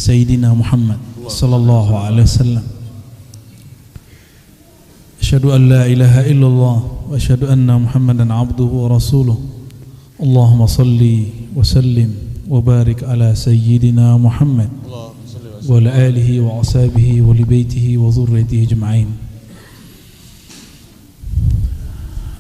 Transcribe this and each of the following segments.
Sayyidina Muhammad sallallahu alaihi wasallam. Asyhadu an la ilaha illallah wa asyhadu anna Muhammadan abduhu wa rasuluh. Allahumma salli wa sallim wa barik ala Sayyidina Muhammad wa ala alihi wa ashabihi wa li baitihi wa dhurriyyatihi ajma'in.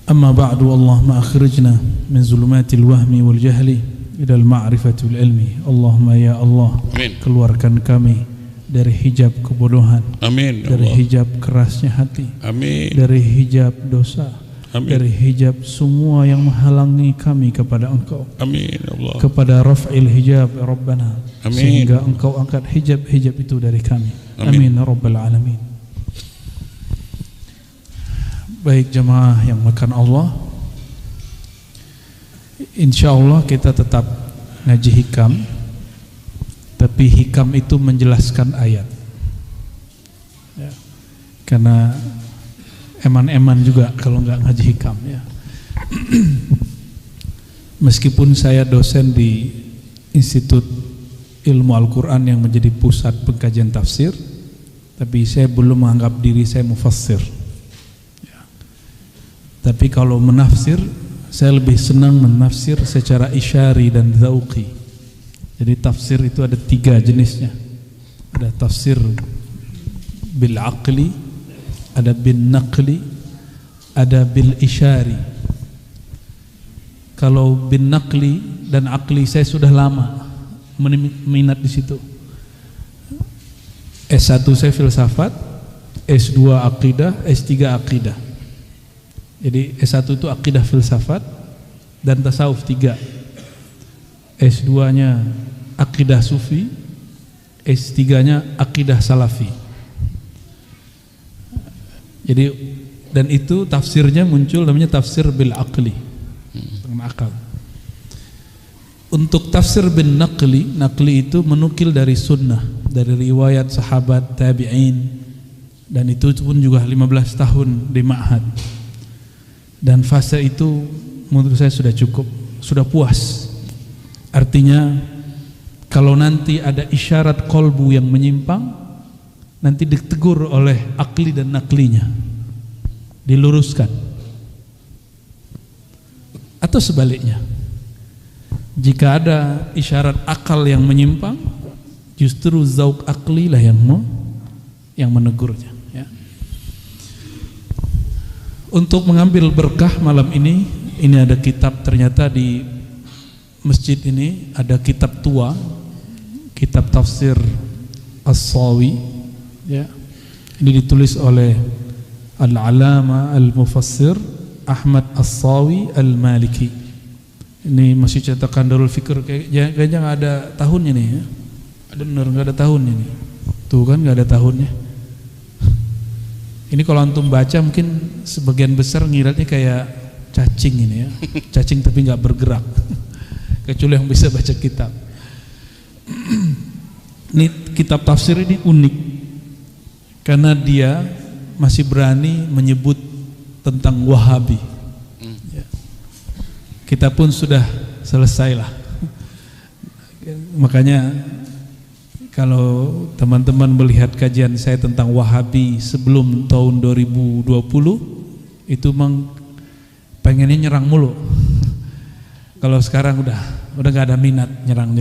Amma ba'du, Allahumma akhrijna min zulumatil wahmi wal jahli ila al-ma'rifati wal ilmi. Allahumma ya Allah, amin. Keluarkan kami dari hijab kebodohan, amin. Dari hijab kerasnya hati, amin. Dari hijab dosa, amin. Dari hijab semua yang menghalangi kami kepada Engkau, amin. Allah. Kepada raf'il hijab ya Rabbana, amin. Sehingga Engkau angkat hijab-hijab itu dari kami, amin ya Rabbal Alamin. Baik jemaah yang makan Allah, insyaallah kita tetap ngaji hikam, tapi hikam itu menjelaskan ayat ya. Karena eman-eman juga kalau nggak ngaji hikam ya. Meskipun saya dosen di Institut Ilmu Al-Quran yang menjadi pusat pengkajian tafsir, tapi saya belum menganggap diri saya mufassir. Tapi kalau menafsir, saya lebih senang menafsir secara isyari dan dzauqi. Jadi tafsir itu ada 3 jenisnya. Ada tafsir bil aqli, ada bin naqli, ada bil isyari. Kalau bin naqli dan aqli saya sudah lama minat di situ. S1 saya filsafat, S2 akidah, S3 akidah. Jadi S1 itu akidah filsafat dan tasawuf 3. S2-nya akidah sufi, S3-nya akidah salafi. Jadi dan itu tafsirnya muncul namanya tafsir bil aqli, dengan akal. Untuk tafsir bin naqli, naqli itu menukil dari sunnah, dari riwayat sahabat, tabi'in, dan itu pun juga 15 tahun di ma'had. Dan fase itu menurut saya sudah cukup, sudah puas. Artinya kalau nanti ada isyarat kolbu yang menyimpang, nanti ditegur oleh akli dan naklinya, diluruskan. Atau sebaliknya, jika ada isyarat akal yang menyimpang, justru zauq akli lah yang menegurnya. Untuk mengambil berkah malam ini ada kitab, ternyata di masjid ini ada kitab tua, kitab tafsir As-Sawi ya. Ini ditulis oleh Al-Alama Al-Mufassir Ahmad As-Sawi Al-Maliki. Ini masih cetakan Darul Fikr, kayaknya nggak ada tahunnya nih ya. Ada benar nggak ada tahunnya nih. Tuh kan nggak ada tahunnya. Ini kalau antum baca mungkin sebagian besar ngiratnya kayak cacing ini ya, cacing tapi nggak bergerak, kecuali yang bisa baca kitab. Ini kitab tafsir ini unik karena dia masih berani menyebut tentang Wahabi. Ya. Kita pun sudah selesai lah. Makanya kalau teman-teman melihat kajian saya tentang Wahabi sebelum tahun 2020, itu memang pengennya nyerang mulu. Kalau sekarang udah gak ada minat nyerang.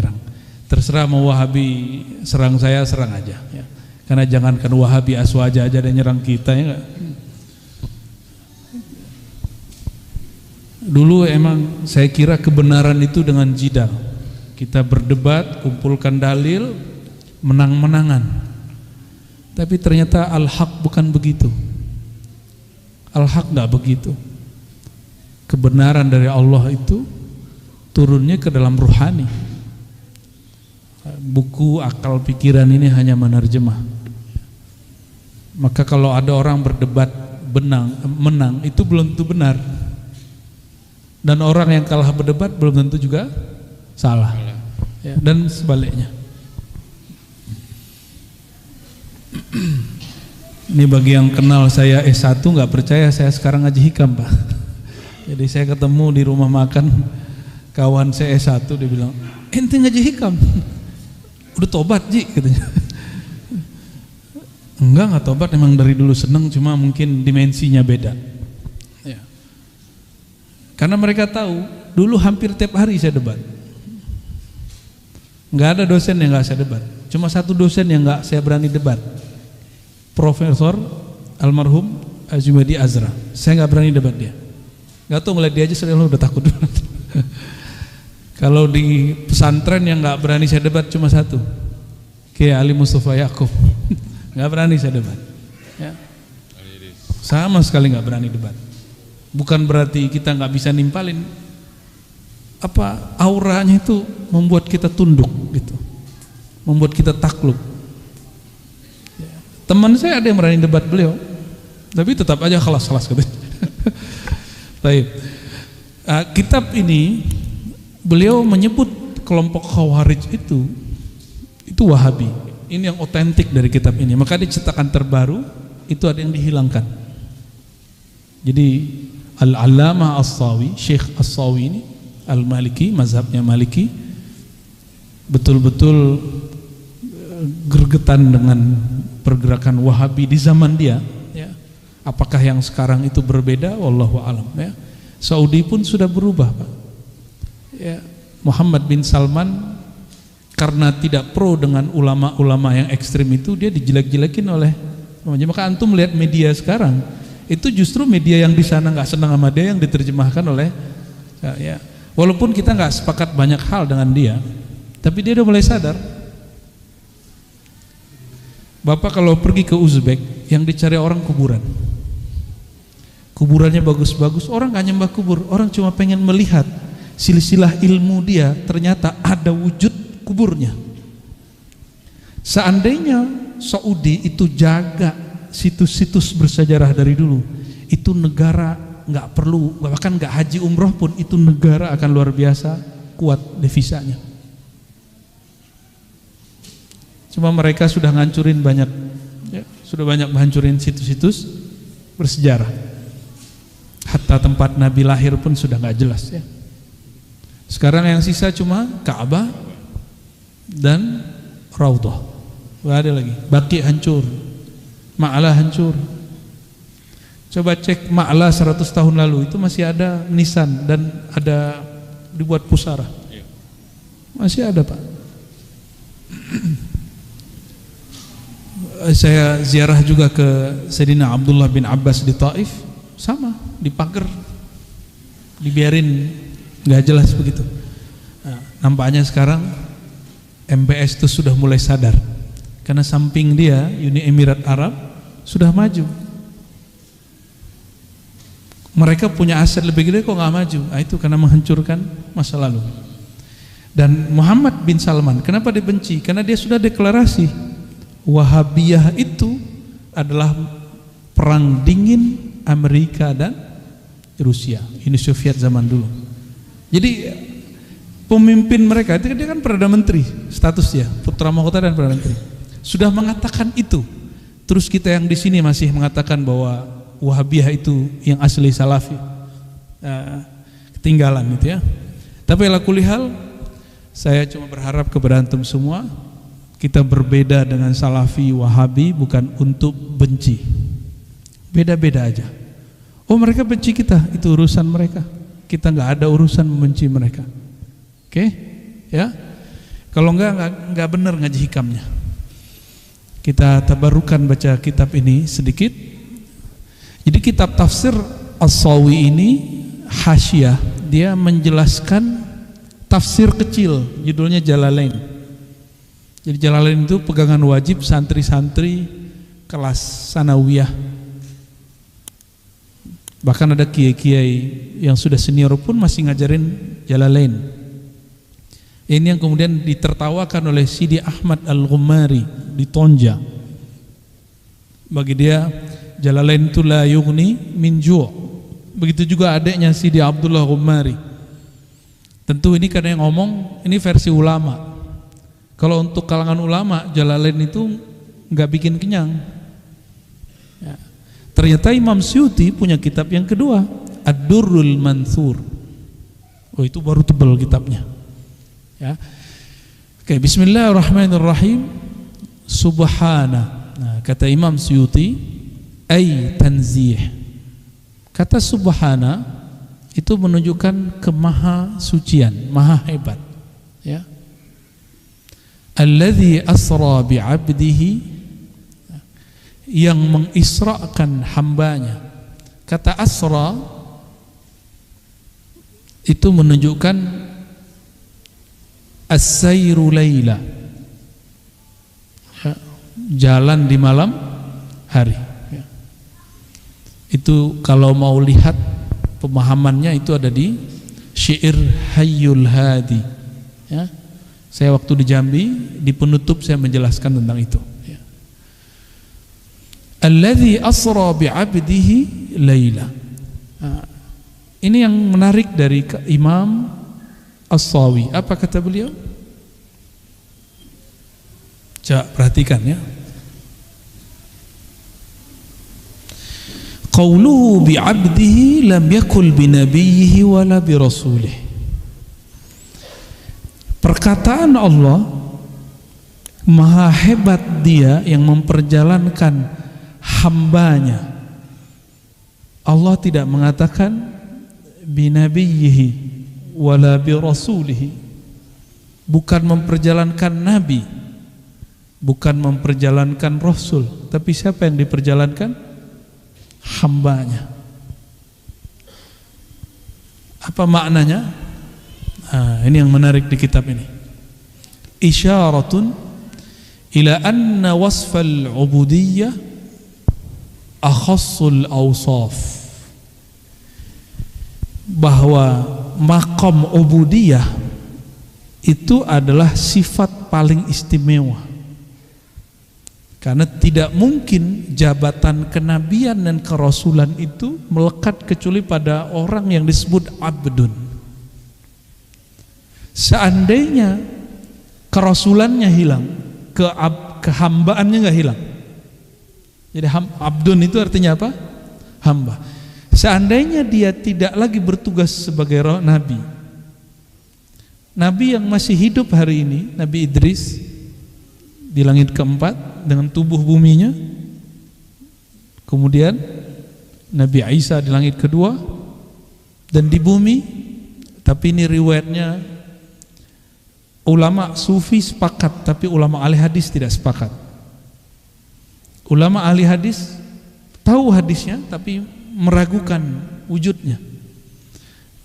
Terserah mau Wahabi serang saya, serang aja ya. Karena jangankan Wahabi Aswaja aja ada nyerang kita ya gak? Dulu emang saya kira kebenaran itu dengan jidal. Kita berdebat, kumpulkan dalil, menang-menangan. Tapi ternyata al-haq bukan begitu. Al-haq gak begitu. Kebenaran dari Allah itu turunnya ke dalam ruhani. Buku akal pikiran ini hanya menerjemah. Maka kalau ada orang berdebat menang itu belum tentu benar. Dan orang yang kalah berdebat belum tentu juga salah ya, dan sebaliknya. Ini bagi yang kenal saya S1 nggak percaya saya sekarang ngaji hikam Pak. Jadi saya ketemu di rumah makan kawan saya S1, dia bilang ente ngaji hikam. Udah tobat Ji katanya. Enggak tobat, emang dari dulu seneng, cuma mungkin dimensinya beda ya. Karena mereka tahu dulu hampir tiap hari saya debat. Enggak ada dosen yang enggak saya debat, cuma satu dosen yang enggak saya berani debat, Profesor almarhum Azumadi Azra. Saya enggak berani debat dia. Enggak tahu, ngeliat dia aja saya udah takut. Kalau di pesantren yang enggak berani saya debat cuma satu, Kiai Ali Mustafa Yaakob. Nggak berani saya debat ya. Sama sekali nggak berani debat. Bukan berarti kita nggak bisa nimpalin, apa auranya itu membuat kita tunduk gitu, membuat kita takluk ya. Teman saya ada yang berani debat beliau, tapi tetap aja kelas katanya. Baik, kitab ini beliau menyebut kelompok Khawarij itu Wahabi. Ini yang otentik dari kitab ini. Maka di cetakan terbaru itu ada yang dihilangkan. Jadi Al-Allamah As-Sawi, Syekh As-Sawi ini Al-Maliki, mazhabnya Maliki, betul-betul gergetan dengan pergerakan Wahabi di zaman dia ya. Apakah yang sekarang itu berbeda? Wallahu a'lam ya. Saudi pun sudah berubah, Pak. Ya, Muhammad bin Salman karena tidak pro dengan ulama-ulama yang ekstrim itu, dia dijelek-jelekin oleh, maka antum melihat media sekarang itu justru media yang di sana nggak senang sama dia yang diterjemahkan oleh ya. Walaupun kita nggak sepakat banyak hal dengan dia, tapi dia udah mulai sadar. Bapak kalau pergi ke Uzbek, yang dicari orang kuburan, kuburannya bagus-bagus, orang nggak nyembah kubur, orang cuma pengen melihat silsilah ilmu dia, ternyata ada wujud kuburnya. Seandainya Saudi itu jaga situs-situs bersejarah dari dulu, itu negara nggak perlu, bahkan nggak haji umroh pun itu negara akan luar biasa kuat devisanya. Cuma mereka sudah ngancurin banyak ya, sudah banyak menghancurin situs-situs bersejarah. Hatta tempat Nabi lahir pun sudah nggak jelas ya. Sekarang yang sisa cuma Ka'bah dan Raudhah, nggak ada lagi. Baqi hancur, Ma'lah hancur. Coba cek Ma'lah 100 tahun lalu itu masih ada nisan dan ada dibuat pusara, masih ada, Pak. Saya ziarah juga ke Sayyidina Abdullah bin Abbas di Taif, sama dipager, dibiarin nggak jelas begitu. Nah, nampaknya sekarang MBS itu sudah mulai sadar, karena samping dia Uni Emirat Arab sudah maju. Mereka punya aset lebih gede kok nggak maju? Nah, itu karena menghancurkan masa lalu. Dan Muhammad bin Salman kenapa dibenci? Karena dia sudah deklarasi Wahabiyah itu adalah perang dingin Amerika dan Rusia, Uni Soviet zaman dulu. Jadi pemimpin mereka itu dia kan perdana menteri statusnya, putra mahkota dan perdana menteri, sudah mengatakan itu. Terus kita yang di sini masih mengatakan bahwa Wahabiyah itu yang asli Salafi, ketinggalan itu ya. Tapi ala kulli hal, saya cuma berharap kepada antum semua, kita berbeda dengan Salafi Wahabi bukan untuk benci, beda-beda aja. Oh mereka benci kita, itu urusan mereka, kita nggak ada urusan membenci mereka. Oke, ya. Kalau nggak benar ngaji hikamnya. Kita tabarukan baca kitab ini sedikit. Jadi kitab tafsir As-Sawi ini Hasyiyah, dia menjelaskan tafsir kecil, judulnya Jalalain. Jadi Jalalain itu pegangan wajib santri-santri kelas sanawiyah. Bahkan ada kiai-kiai yang sudah senior pun masih ngajarin Jalalain. Ini yang kemudian ditertawakan oleh Sidi Ahmad Al-Ghumari di Tonja. Bagi dia Jalalain itu la yughni min ju'. Begitu juga adiknya Sidi Abdullah Ghumari. Tentu ini karena yang ngomong ini versi ulama. Kalau untuk kalangan ulama Jalalain itu nggak bikin kenyang ya. Ternyata Imam Suyuti punya kitab yang kedua, Ad-Durrul Mansur. Oh itu baru tebal kitabnya ya. Oke, bismillahirrahmanirrahim. Subhana. Nah, kata Imam Suyuti, ay tanzih. Kata subhana itu menunjukkan kemaha sucian, maha hebat, ya. Alladzi asra bi'abdihi, yang mengisrakan hambanya. Kata asra itu menunjukkan as-sayru laila, ya, jalan di malam hari, ya. Itu kalau mau lihat pemahamannya itu ada di syair Hayyul Hadi, ya. Saya waktu di Jambi di penutup saya menjelaskan tentang itu, ya. Alladzi asra bi'abdihi laila. Nah, ini yang menarik dari Imam As-Sawi. Apa kata beliau? Coba perhatikan, ya. Qauluhu bi'abdihi lam yakul binabiyhi wala birasulih. Perkataan Allah, maha hebat Dia yang memperjalankan hambanya. Allah tidak mengatakan binabiyhi wala birasulihi, bukan memperjalankan nabi, bukan memperjalankan rasul, tapi siapa yang diperjalankan? Hambanya. Apa maknanya? Nah, ini yang menarik di kitab ini. Isyaratun ila anna wasfal ubudiyyah akhassul awsaf, bahwa maqam ubudiyah itu adalah sifat paling istimewa. Karena tidak mungkin jabatan kenabian dan kerasulan itu melekat kecuali pada orang yang disebut abdun. Seandainya kerasulannya hilang, kehambaannya nggak hilang. Jadi abdun itu artinya apa? Hamba. Seandainya dia tidak lagi bertugas sebagai nabi, nabi yang masih hidup hari ini, Nabi Idris di langit keempat dengan tubuh buminya, kemudian Nabi Isa di langit kedua dan di bumi. Tapi ini riwayatnya ulama sufi sepakat, tapi ulama ahli hadis tidak sepakat. Ulama ahli hadis tahu hadisnya tapi meragukan wujudnya,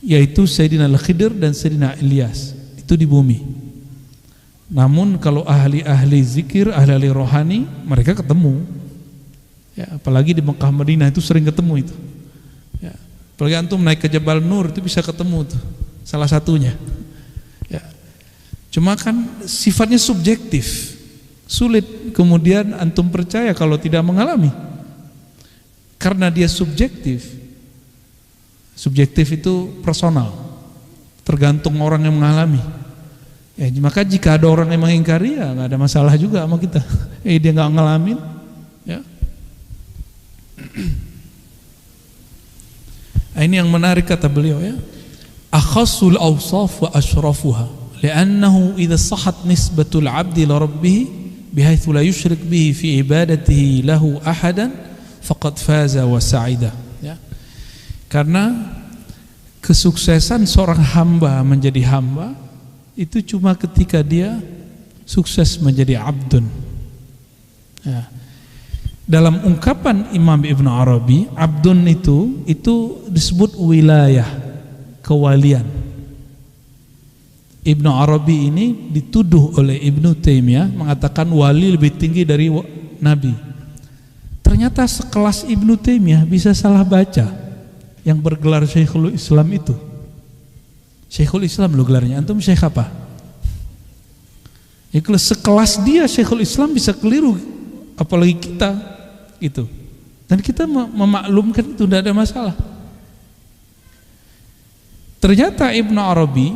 yaitu Sayyidina Al-Khidir dan Sayyidina Ilyas, itu di bumi. Namun kalau ahli-ahli zikir, ahli-ahli rohani, mereka ketemu, ya, apalagi di Mekah Madinah itu sering ketemu itu, ya. Apalagi antum naik ke Jabal Nur itu bisa ketemu tuh, salah satunya, ya. Cuma kan sifatnya subjektif, sulit kemudian antum percaya kalau tidak mengalami. Karena dia subjektif. Subjektif itu personal, tergantung orang yang mengalami. Ya, maka jika ada orang yang mengingkari, ya nggak ada masalah juga sama kita. Dia nggak ngalamin, ya. Ini yang menarik kata beliau, ya. Akhassul awsaf wa ashrafuha, li'annahu idza sahhat nisbatul 'abdi li rabbih bihaitsu la yusyrik bihi fi ibadatihi lahu ahadan faqad faza wa sa'ida, ya. Karena kesuksesan seorang hamba menjadi hamba itu cuma ketika dia sukses menjadi abdun, ya. Dalam ungkapan Imam Ibn Arabi, abdun itu disebut wilayah, kewalian. Ibn Arabi ini dituduh oleh Ibn Taimiyah mengatakan wali lebih tinggi dari nabi. Ternyata sekelas Ibn Taimiyah bisa salah baca yang bergelar Syekhul Islam itu. Syekhul Islam lo gelarnya, antum syekh apa? Ya, kalau sekelas dia Syekhul Islam bisa keliru, apalagi kita gitu. Dan kita memaklumkan itu tidak ada masalah. Ternyata Ibn Arabi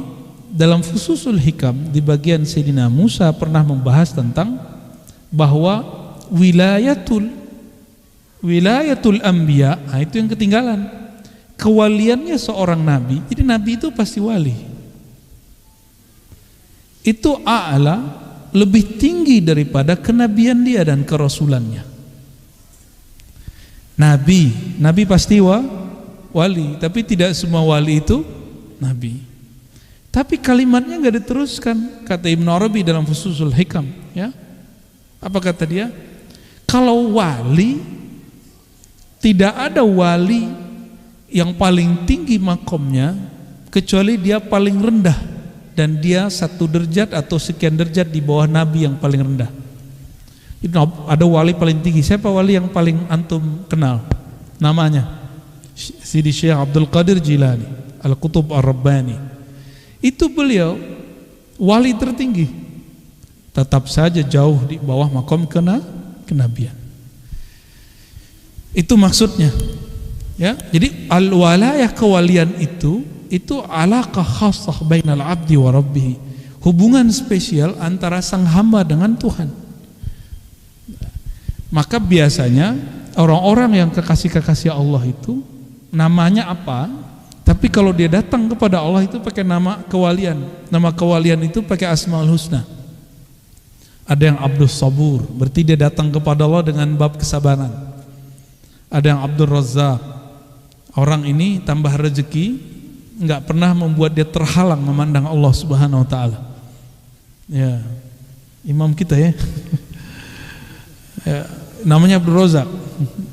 dalam Fususul Hikam di bagian Sayyidina Musa pernah membahas tentang bahwa wilayatul anbiya, nah itu yang ketinggalan. Kewaliannya seorang nabi, jadi nabi itu pasti wali. itu a'la, lebih tinggi daripada kenabian dia dan kerasulannya. Nabi pasti wali, tapi tidak semua wali itu nabi. Tapi kalimatnya nggak diteruskan, kata Ibnu Arabi dalam Fususul Hikam, ya. Apa kata dia? Kalau wali, tidak ada wali yang paling tinggi makomnya kecuali dia paling rendah, dan dia 1 derajat atau sekian derajat di bawah nabi yang paling rendah. Ada wali paling tinggi. Siapa wali yang paling antum kenal? Namanya Sidi Syekh Abdul Qadir Jilani Al-Qutub Ar-Rabbani. Itu beliau wali tertinggi, tetap saja jauh di bawah makom kenabian. Itu maksudnya, ya. Jadi al-walayah, kewalian itu alaqah khassah bainal abdi wa rabbih, hubungan spesial antara sang hamba dengan Tuhan. Maka biasanya orang-orang yang kekasih-kekasih Allah itu namanya apa? Tapi kalau dia datang kepada Allah itu pakai nama kewalian. Nama kewalian itu pakai Asmaul Husna. Ada yang Abdus Sabur, berarti dia datang kepada Allah dengan bab kesabaran. Ada yang Abdul Razzaq, orang ini tambah rezeki, nggak pernah membuat dia terhalang memandang Allah Subhanahu Wa Taala. Ya, imam kita ya. Ya, namanya Abdul Razak.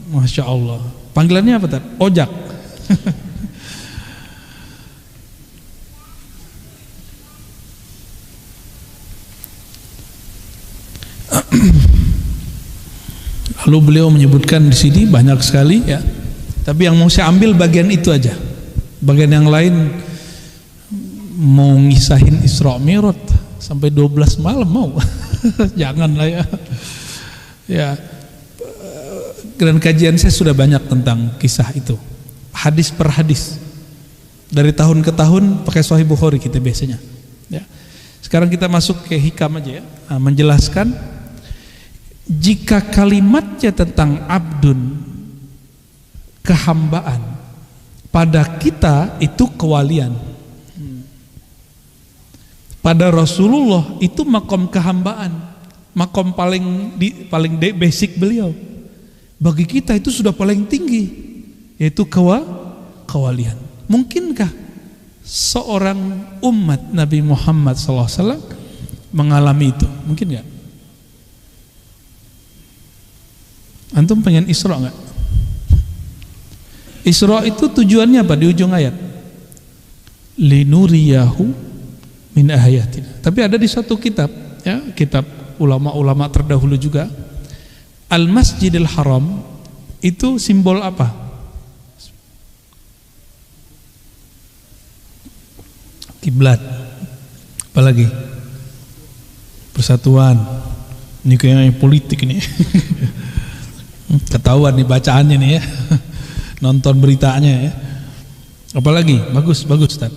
Masya Allah. Panggilannya apa tadi? Ojak. Lalu beliau menyebutkan di sini banyak sekali, ya. Tapi yang mau saya ambil bagian itu aja. Bagian yang lain mau ngisahin Isra Mi'raj sampai 12 malam mau. Janganlah ya. Ya, dan kajian saya sudah banyak tentang kisah itu, hadis per hadis, dari tahun ke tahun pakai Sahih Bukhari kita biasanya. Ya. Sekarang kita masuk ke hikam aja ya, menjelaskan jika kalimatnya tentang abdun, kehambaan, pada kita itu kewalian, pada Rasulullah itu makom kehambaan. Makom paling basic beliau. Bagi kita itu sudah paling tinggi, yaitu kewalian. Mungkinkah seorang umat Nabi Muhammad SAW mengalami itu? Mungkin nggak? Antum pengen Isra nggak? Isra itu tujuannya apa di ujung ayat? Linuriyahu min ayatina. Tapi ada di satu kitab, ya, kitab ulama-ulama terdahulu juga, Al-Masjidil Haram itu simbol apa? Kiblat. Apalagi? Persatuan. Ini kayaknya politik ini. Ketahuan nih bacaannya nih ya. Nonton beritanya ya. Apalagi? Bagus Ustaz.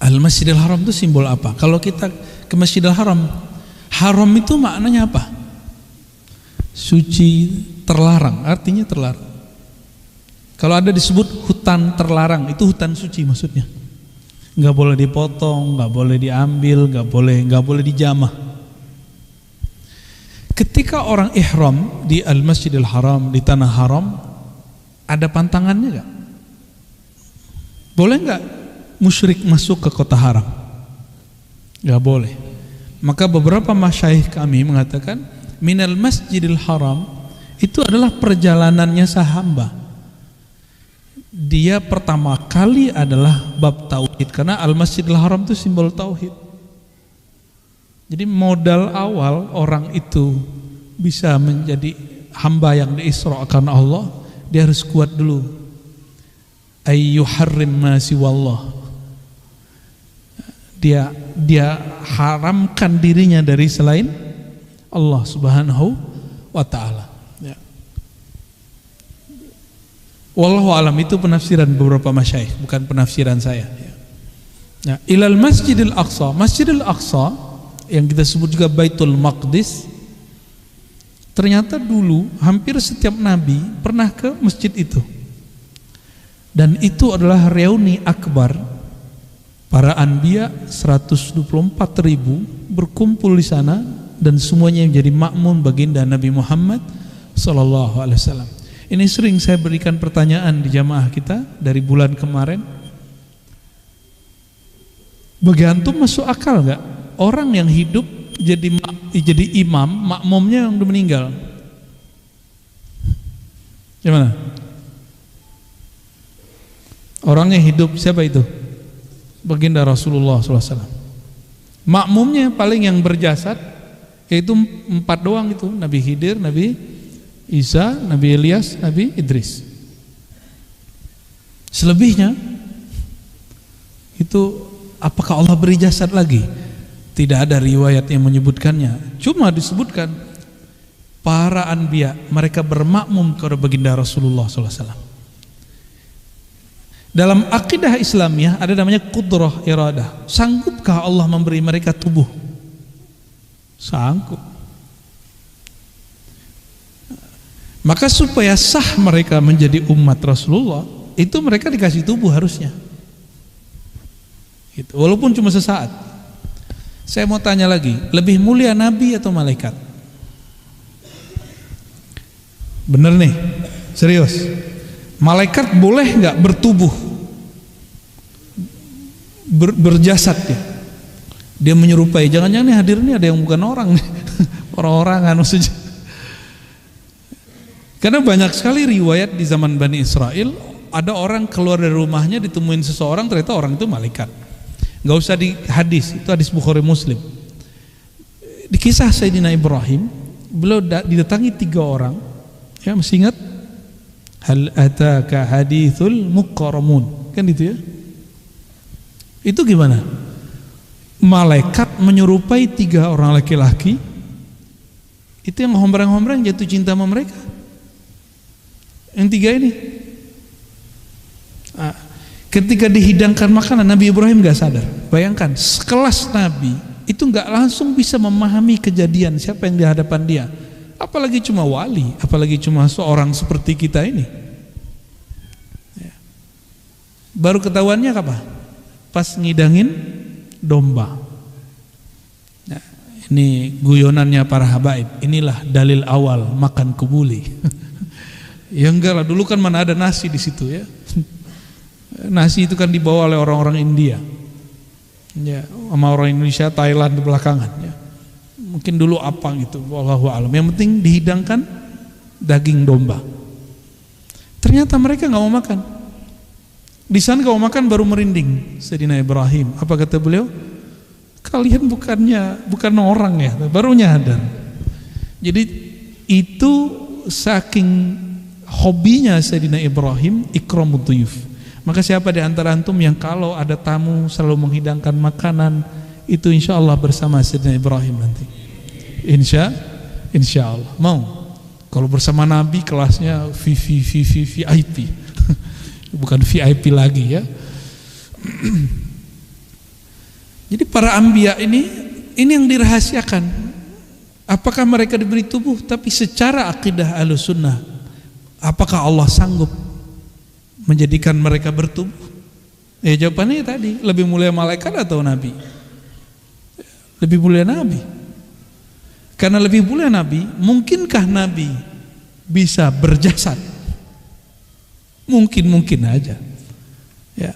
Al-Masjidil Haram itu simbol apa? Kalau kita ke Masjidil Haram, haram itu maknanya apa? Suci, terlarang, artinya terlarang. Kalau ada disebut hutan terlarang, itu hutan suci maksudnya. Nggak boleh dipotong, nggak boleh diambil, nggak boleh dijamah. Ketika orang ihram di Al-Masjidil Haram, di tanah haram, ada pantangannya nggak? Boleh nggak musyrik masuk ke kota haram? Nggak boleh. Maka beberapa masyayikh kami mengatakan minal Masjidil Haram itu adalah perjalanannya sahamba. Dia pertama kali adalah bab tauhid, karena Al-Masjidil Haram itu simbol tauhid. Jadi modal awal orang itu bisa menjadi hamba yang diisrakan Allah, dia harus kuat dulu. Ayyuharrim ma siwallah. Dia haramkan dirinya dari selain Allah Subhanahu wa Ta'ala. Ya. Wallahu alam, itu penafsiran beberapa masyayikh, bukan penafsiran saya. Ya. Nah, ilal Masjidil Aqsa, Masjidil Aqsa yang kita sebut juga Baitul Maqdis, ternyata dulu hampir setiap nabi pernah ke masjid itu, dan itu adalah reuni akbar Para anbiya 124.000 berkumpul di sana dan semuanya menjadi makmum baginda Nabi Muhammad sallallahu alaihi wasallam. Ini sering saya berikan pertanyaan di jamaah kita dari bulan kemarin. Bagi antum masuk akal nggak orang yang hidup jadi imam, makmumnya yang udah meninggal? Gimana? Orang yang hidup siapa itu? Baginda Rasulullah SAW. Makmumnya paling yang berjasad yaitu 4 doang itu, Nabi Khidir, Nabi Isa, Nabi Ilyas, Nabi Idris. Selebihnya itu apakah Allah beri jasad lagi? Tidak ada riwayat yang menyebutkannya. Cuma disebutkan para anbiya mereka bermakmum kepada baginda Rasulullah SAW. Dalam akidah Islamiyah ada namanya qudrah iradah. Sanggupkah Allah memberi mereka tubuh? Sanggup. Maka supaya sah mereka menjadi umat Rasulullah, itu mereka dikasih tubuh harusnya. Gitu. Walaupun cuma sesaat. Saya mau tanya lagi, lebih mulia nabi atau malaikat? Bener nih, serius. Malaikat boleh nggak bertubuh, berjasad ya? Dia menyerupai. Jangan-jangan nih hadir nih ada yang bukan orang nih, orang-orangan maksudnya. Karena banyak sekali riwayat di zaman Bani Israel, ada orang keluar dari rumahnya ditemuin seseorang, ternyata orang itu malaikat. Nggak usah di hadis, itu hadis Bukhari Muslim. Di kisah Sayyidina Ibrahim, beliau didatangi 3 orang. Ya, masih ingat? Hal ataka hadithul muqarramun, kan itu ya? Itu gimana? Malaikat menyerupai 3 orang laki-laki. Itu yang hombrang-hombrang jatuh cinta sama mereka. Yang 3 ini. Ketika dihidangkan makanan, Nabi Ibrahim gak sadar. Bayangkan, sekelas Nabi itu gak langsung bisa memahami kejadian siapa yang di hadapan dia. Apalagi cuma wali, apalagi cuma seorang seperti kita ini. Baru ketahuannya apa? Pas ngidangin domba. Nah, ini guyonannya para habaib. Inilah dalil awal makan kebuli. Ya enggak lah, dulu kan mana ada nasi di situ ya. Nasi itu kan dibawa oleh orang-orang India. Ya, sama orang Indonesia, Thailand di belakangan ya. Mungkin dulu apa gitu, wallahu a'lam. Yang penting dihidangkan daging domba. Ternyata mereka nggak mau makan. Di sana kalau makan baru merinding Sayyidina Ibrahim. Apa kata beliau? Kalian bukan orang ya, baru nyadar. Jadi itu saking hobinya Sayyidina Ibrahim ikramud dhuyuf. Maka siapa di antara antum yang kalau ada tamu selalu menghidangkan makanan, itu insya Allah bersama Sayyidina Ibrahim nanti. Insya Allah. Mau? Kalau bersama Nabi kelasnya VIP. Bukan VIP lagi ya. Jadi para anbiya ini yang dirahasiakan. Apakah mereka diberi tubuh? Tapi secara akidah Ahlussunnah, apakah Allah sanggup menjadikan mereka bertubuh? Ya jawabannya tadi, lebih mulia malaikat atau nabi? Lebih mulia nabi. Karena lebih mulia nabi, mungkinkah nabi bisa berjasad? Mungkin aja. Ya.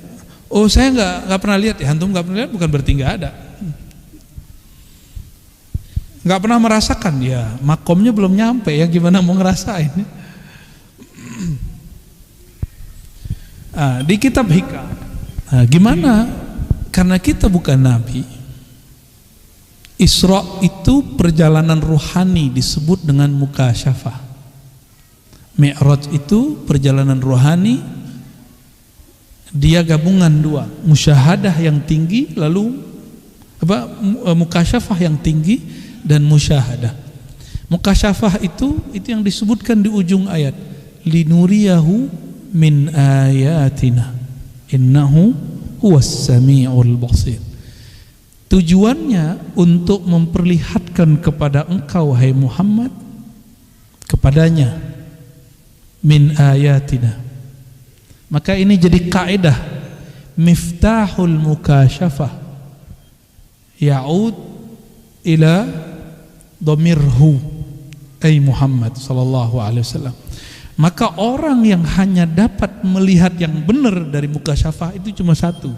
Oh, saya nggak pernah lihat ya, antum nggak pernah lihat bukan berarti nggak ada. Nggak pernah merasakan ya, makomnya belum nyampe ya, gimana mau ngerasain? Di kitab Hikam, gimana? Karena kita bukan nabi. Isra itu perjalanan ruhani disebut dengan mukasyafah. Mi'raj itu perjalanan ruhani, dia gabungan 2, musyahadah yang tinggi lalu mukasyafah yang tinggi dan musyahadah. Mukasyafah itu yang disebutkan di ujung ayat, linuriyahu min ayatina innahu huwas sami'ul basir. Tujuannya untuk memperlihatkan kepada engkau wahai Muhammad, kepadanya, min ayatina. Maka ini jadi kaidah, miftahul mukasyafah ya'ud ila dhamirhu ay Muhammad sallallahu alaihi wasallam. Maka orang yang hanya dapat melihat yang benar dari mukasyafah itu cuma satu,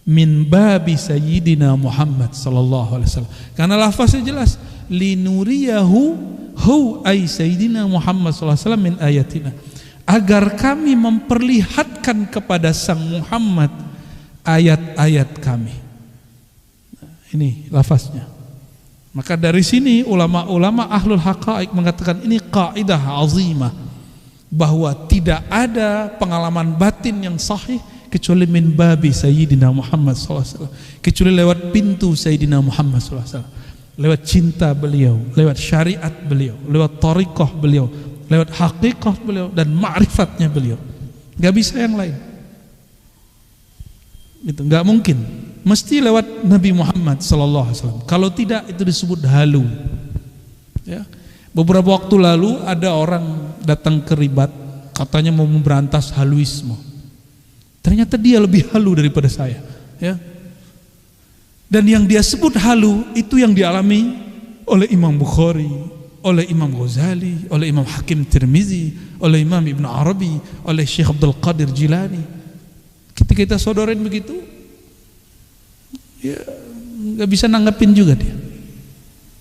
min babi sayyidina Muhammad sallallahu alaihi wasallam. Karena lafaznya jelas, linuriyahu hu ay sayyidina Muhammad sallallahu alaihi wasallam min ayatina, agar kami memperlihatkan kepada sang Muhammad ayat-ayat kami. Ini lafaznya. Maka dari sini ulama-ulama ahlul haqaiq mengatakan ini kaidah azimah, bahwa tidak ada pengalaman batin yang sahih kecuali min babi sayyidina Muhammad SAW, kecuali lewat pintu sayyidina Muhammad SAW, lewat cinta beliau, lewat syariat beliau, lewat thariqah beliau, lewat haqiqah beliau dan ma'rifatnya beliau. Gak bisa yang lain. Itu gak mungkin. Mesti lewat Nabi Muhammad SAW. Kalau tidak itu disebut halu. Ya. Beberapa waktu lalu ada orang datang ke Ribat, katanya mau memberantas haluisme. Ternyata dia lebih halu daripada saya, ya. Dan yang dia sebut halu itu yang dialami oleh Imam Bukhari, oleh Imam Ghazali, oleh Imam Hakim Tirmizi, oleh Imam Ibn Arabi, oleh Syekh Abdul Qadir Jilani. Ketika kita sodorin begitu, ya nggak bisa nanggepin juga dia.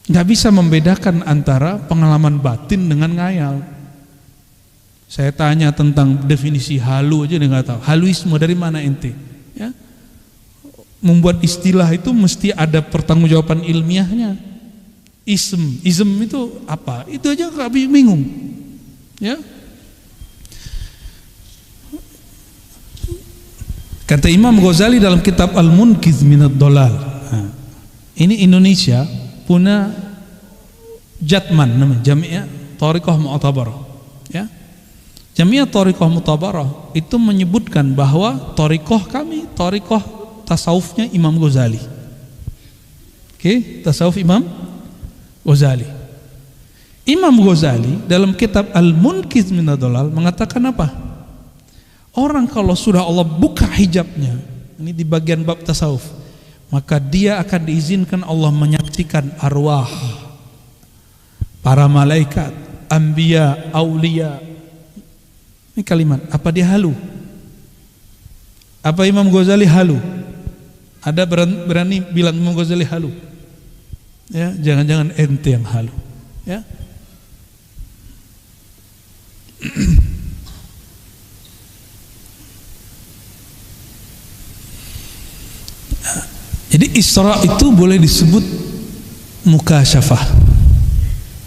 Nggak bisa membedakan antara pengalaman batin dengan ngayal. Saya tanya tentang definisi halu aja dia nggak tahu. Haluisme dari mana ente? Ya. Membuat istilah itu mesti ada pertanggungjawaban ilmiahnya. Ism itu apa? Itu aja nggak bingung. Ya. Kata Imam Ghazali dalam kitab Al-Munqiz Minad Dhalal. Ini Indonesia punya Jatman namanya, Jami'ah Thariqah Mu'tabarah, ya. Jami'ah Thariqah Mu'tabarah itu menyebutkan bahwa thariqah kami, thariqah tasawufnya Imam Ghazali. Oke, tasawuf Imam Ghazali. Imam Ghazali dalam kitab Al-Munqiz Minad Dhalal mengatakan apa? Orang kalau sudah Allah buka hijabnya, ini di bagian bab tasawuf, maka dia akan diizinkan Allah menyaksikan arwah, para malaikat, anbiya, aulia. Ini kalimat, apa dia halu? Apa Imam Ghazali halu? Ada berani bilang Imam Ghazali halu? Ya, jangan-jangan ente yang halu, ya. Jadi Isra itu boleh disebut mukasyafah,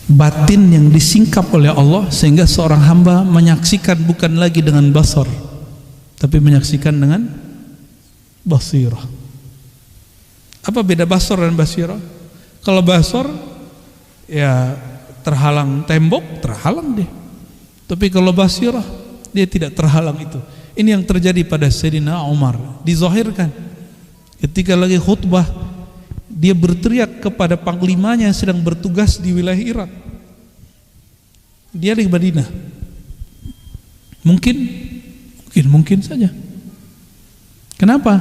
batin yang disingkap oleh Allah sehingga seorang hamba menyaksikan bukan lagi dengan basar tapi menyaksikan dengan basirah. Apa beda basar dan basirah? Kalau basar ya terhalang tembok, terhalang dia. Tapi kalau basirah dia tidak terhalang itu. Ini yang terjadi pada Sayyidina Umar, dizahirkan ketika lagi khutbah dia berteriak kepada panglimanya yang sedang bertugas di wilayah Irak. Dia di Madinah. Mungkin saja. Kenapa?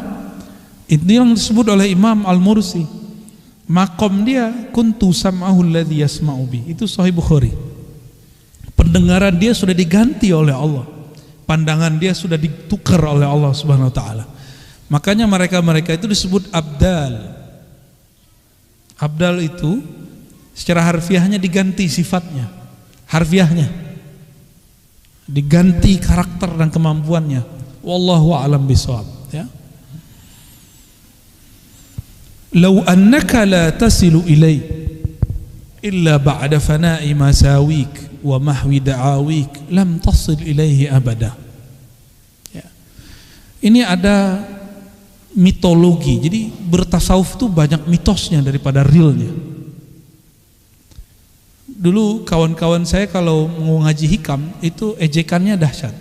Ini yang disebut oleh Imam Al-Mursi. Maqam dia kuntu sam'ahu alladhi yasma'u bi. Itu Sahih Bukhari. Pendengaran dia sudah diganti oleh Allah. Pandangan dia sudah ditukar oleh Allah Subhanahu wa taala. Makanya mereka itu disebut abdal. Abdal itu secara harfiahnya diganti sifatnya, harfiahnya diganti karakter dan kemampuannya. Wallahu a'lam bishawab, ya. Law annaka la tasilu ilai illa ba'da fana'i masawik wa mahwi da'awik lam tasil ilaihi abada. Ya. Ini ada mitologi. Jadi bertasawuf itu banyak mitosnya daripada realnya. Dulu kawan-kawan saya kalau mau ngaji hikam itu ejekannya dahsyat.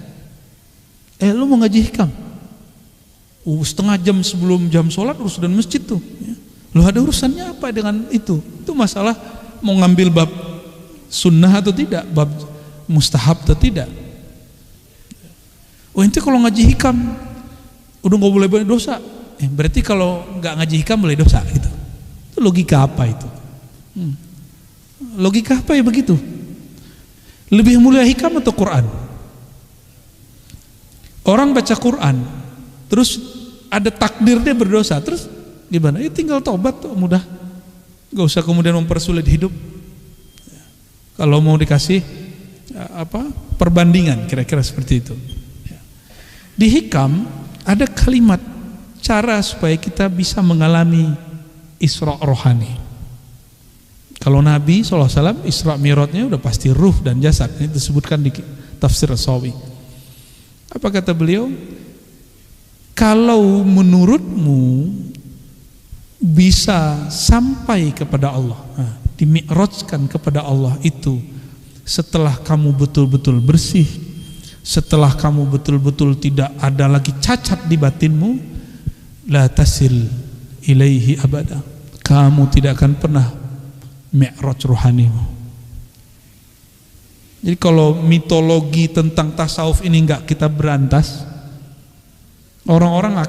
Lu mau ngaji hikam? Setengah jam sebelum jam sholat urusan masjid tuh. Lu ada urusannya apa dengan itu? Itu masalah mau ngambil bab sunnah atau tidak, bab mustahab atau tidak. Ente kalau ngaji hikam udah nggak boleh dosa. Berarti kalau nggak ngaji hikam boleh dosa gitu. Itu logika apa itu? Logika apa ya begitu? Lebih mulia hikam atau Quran? Orang baca Quran, terus ada takdir dia berdosa, terus gimana? Ya tinggal tobat tuh, mudah. Gak usah kemudian mempersulit hidup. Kalau mau dikasih perbandingan kira-kira seperti itu. Di hikam ada kalimat cara supaya kita bisa mengalami Isra rohani. Kalau Nabi SAW Isra Mi'rajnya udah pasti ruh dan jasad. Ini disebutkan di tafsir As-Sawi. Apa kata beliau? Kalau menurutmu bisa sampai kepada Allah, dimi'rajkan kepada Allah itu setelah kamu betul-betul bersih, setelah kamu betul-betul tidak ada lagi cacat di batinmu, la tasil ilaihi abada, kamu tidak akan pernah mi'raj rohanimu. Jadi kalau mitologi tentang tasawuf ini enggak kita berantas, orang-orang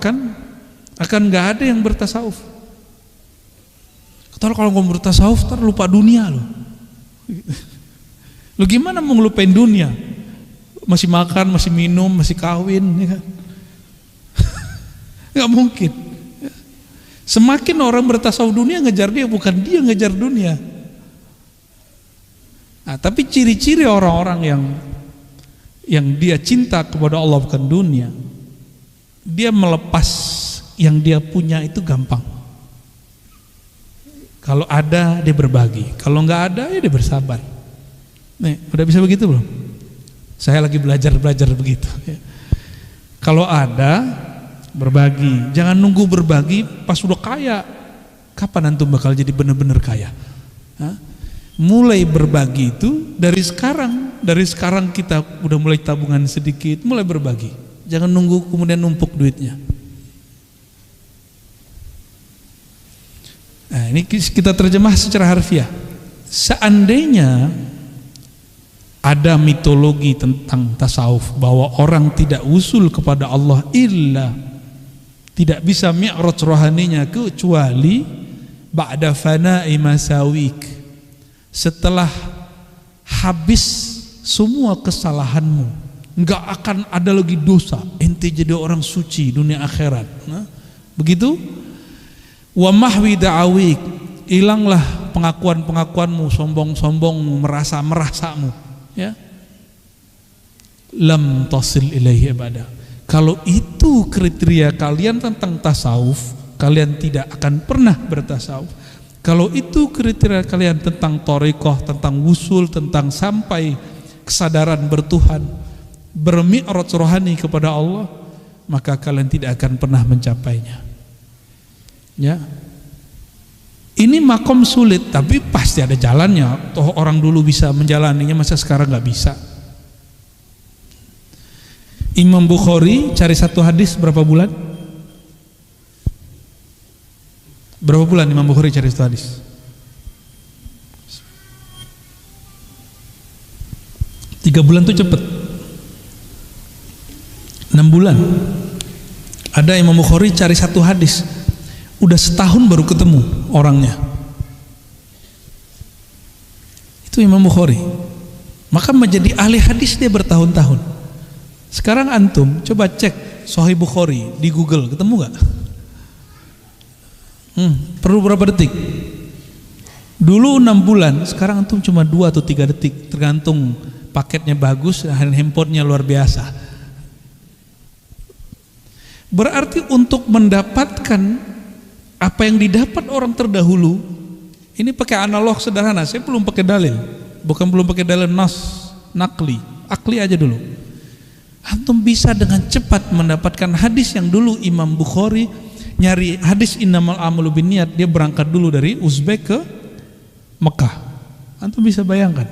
akan enggak ada yang bertasawuf. Kalau ngomong bertasawuf ntar lupa dunia loh. Lu gimana mau ngelupain dunia? Masih makan, masih minum, masih kawin, ya kan? Nggak mungkin. Semakin orang bertasawuf dunia ngejar dia, bukan dia ngejar dunia. Nah, tapi ciri-ciri orang-orang yang dia cinta kepada Allah bukan dunia, dia melepas yang dia punya itu gampang. Kalau ada dia berbagi, kalau nggak ada ya dia bersabar. Nih, udah bisa begitu belum? Saya lagi belajar begitu. Kalau ada berbagi, jangan nunggu berbagi pas udah kaya. Kapan antum bakal jadi benar-benar kaya? Mulai berbagi itu dari sekarang kita udah mulai tabungan sedikit, mulai berbagi. Jangan nunggu kemudian numpuk duitnya. Nah, ini kita terjemah secara harfiah. Seandainya ada mitologi tentang tasawuf bahwa orang tidak usul kepada Allah illa tidak bisa mi'raj rohaninya kecuali ba'da fana'i masawik, setelah habis semua kesalahanmu, enggak akan ada lagi dosa, ente jadi orang suci dunia akhirat. Nah, begitu. Wa mahwi da'awik, hilanglah pengakuan-pengakuanmu, sombong-sombongmu, merasa-merasamu, ya. Lam tasil ilaihi abada. Kalau itu kriteria kalian tentang tasawuf, kalian tidak akan pernah bertasawuf. Kalau itu kriteria kalian tentang thariqah, tentang wusul, tentang sampai kesadaran bertuhan, bermi'raj rohani kepada Allah, maka kalian tidak akan pernah mencapainya. Ya, ini makom sulit, tapi pasti ada jalannya. Toh orang dulu bisa menjalaninya, masa sekarang nggak bisa? Imam Bukhari cari satu hadis berapa bulan? Berapa bulan Imam Bukhari cari satu hadis? 3 bulan tuh cepet. 6 bulan. Ada Imam Bukhari cari satu hadis, udah setahun baru ketemu orangnya. Itu Imam Bukhari. Maka menjadi ahli hadis dia bertahun-tahun. Sekarang antum coba cek Sahih Bukhari di Google, ketemu gak? Perlu berapa detik? Dulu 6 bulan, sekarang antum cuma 2 atau 3 detik, tergantung paketnya bagus dan handphonenya luar biasa. Berarti untuk mendapatkan apa yang didapat orang terdahulu, ini pakai analog sederhana. Saya belum pakai dalil, belum pakai dalil nas, nakli, akli aja dulu. Antum bisa dengan cepat mendapatkan hadis yang dulu Imam Bukhari nyari hadis innamal a'malu binniyat, dia berangkat dulu dari Uzbek ke Mekah. Antum bisa bayangkan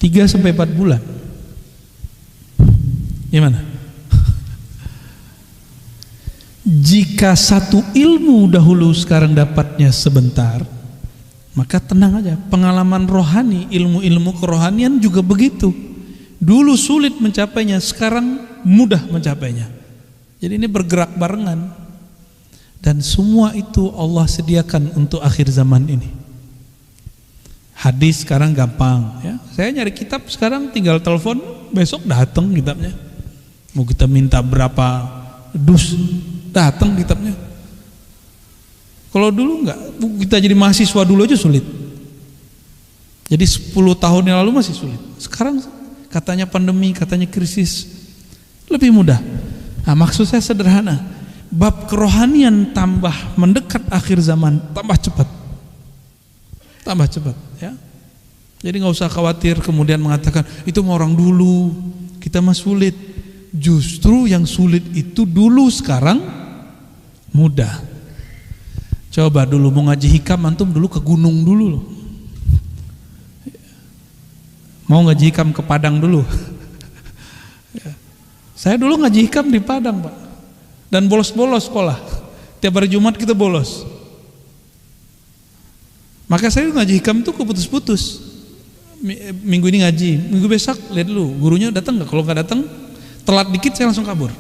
3-4 bulan. Gimana? Jika satu ilmu dahulu sekarang dapatnya sebentar, maka tenang aja. Pengalaman rohani, ilmu-ilmu kerohanian juga begitu. Dulu sulit mencapainya, sekarang mudah mencapainya. Jadi ini bergerak barengan. Dan semua itu Allah sediakan untuk akhir zaman ini. Hadis sekarang gampang ya. Saya nyari kitab sekarang tinggal telepon, besok datang kitabnya. Mau kita minta berapa dus, datang kitabnya. Kalau dulu enggak, kita jadi mahasiswa dulu aja sulit. Jadi 10 tahun yang lalu masih sulit. Sekarang katanya pandemi, katanya krisis, lebih mudah. Nah, maksud saya sederhana, bab kerohanian tambah mendekat akhir zaman, tambah cepat ya. Jadi nggak usah khawatir kemudian mengatakan itu mau orang dulu, kita mah sulit. Justru yang sulit itu dulu, sekarang mudah. Coba dulu mau ngaji hikam, antum dulu ke gunung dulu loh. Mau ngaji hikam ke Padang dulu. Saya dulu ngaji hikam di Padang, Pak. Dan bolos-bolos sekolah. Tiap hari Jumat kita bolos. Maka saya ngaji hikam itu keputus-putus. Minggu ini ngaji, minggu besok lihat dulu gurunya datang nggak. Kalau nggak datang, telat dikit saya langsung kabur.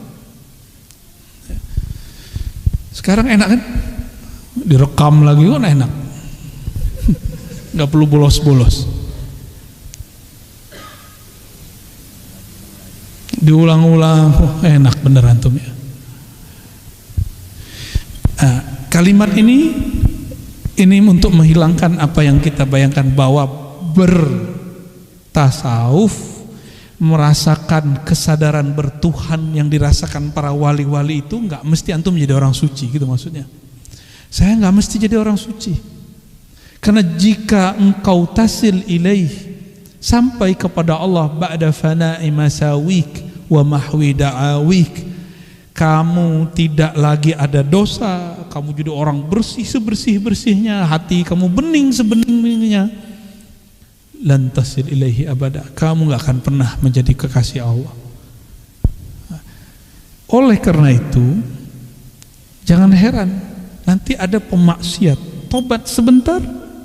Sekarang enak kan? Direkam lagi kan enak. Nggak perlu bolos-bolos. Diulang-ulang, enak beneran tuh ya. Nah, kalimat ini untuk menghilangkan apa yang kita bayangkan bahwa bertasawuf, merasakan kesadaran bertuhan yang dirasakan para wali-wali itu nggak mesti antum menjadi orang suci gitu maksudnya. Saya nggak mesti jadi orang suci, karena jika engkau tasil ilaih, sampai kepada Allah ba'da fana'i masawik wa mahwi da'awik, kamu tidak lagi ada dosa, kamu jadi orang bersih sebersih-bersihnya, hati kamu bening sebening-beningnya, lan tasil ilaihi abada, kamu gak akan pernah menjadi kekasih Allah. Oleh karena itu, jangan heran nanti ada pemaksiat tobat sebentar,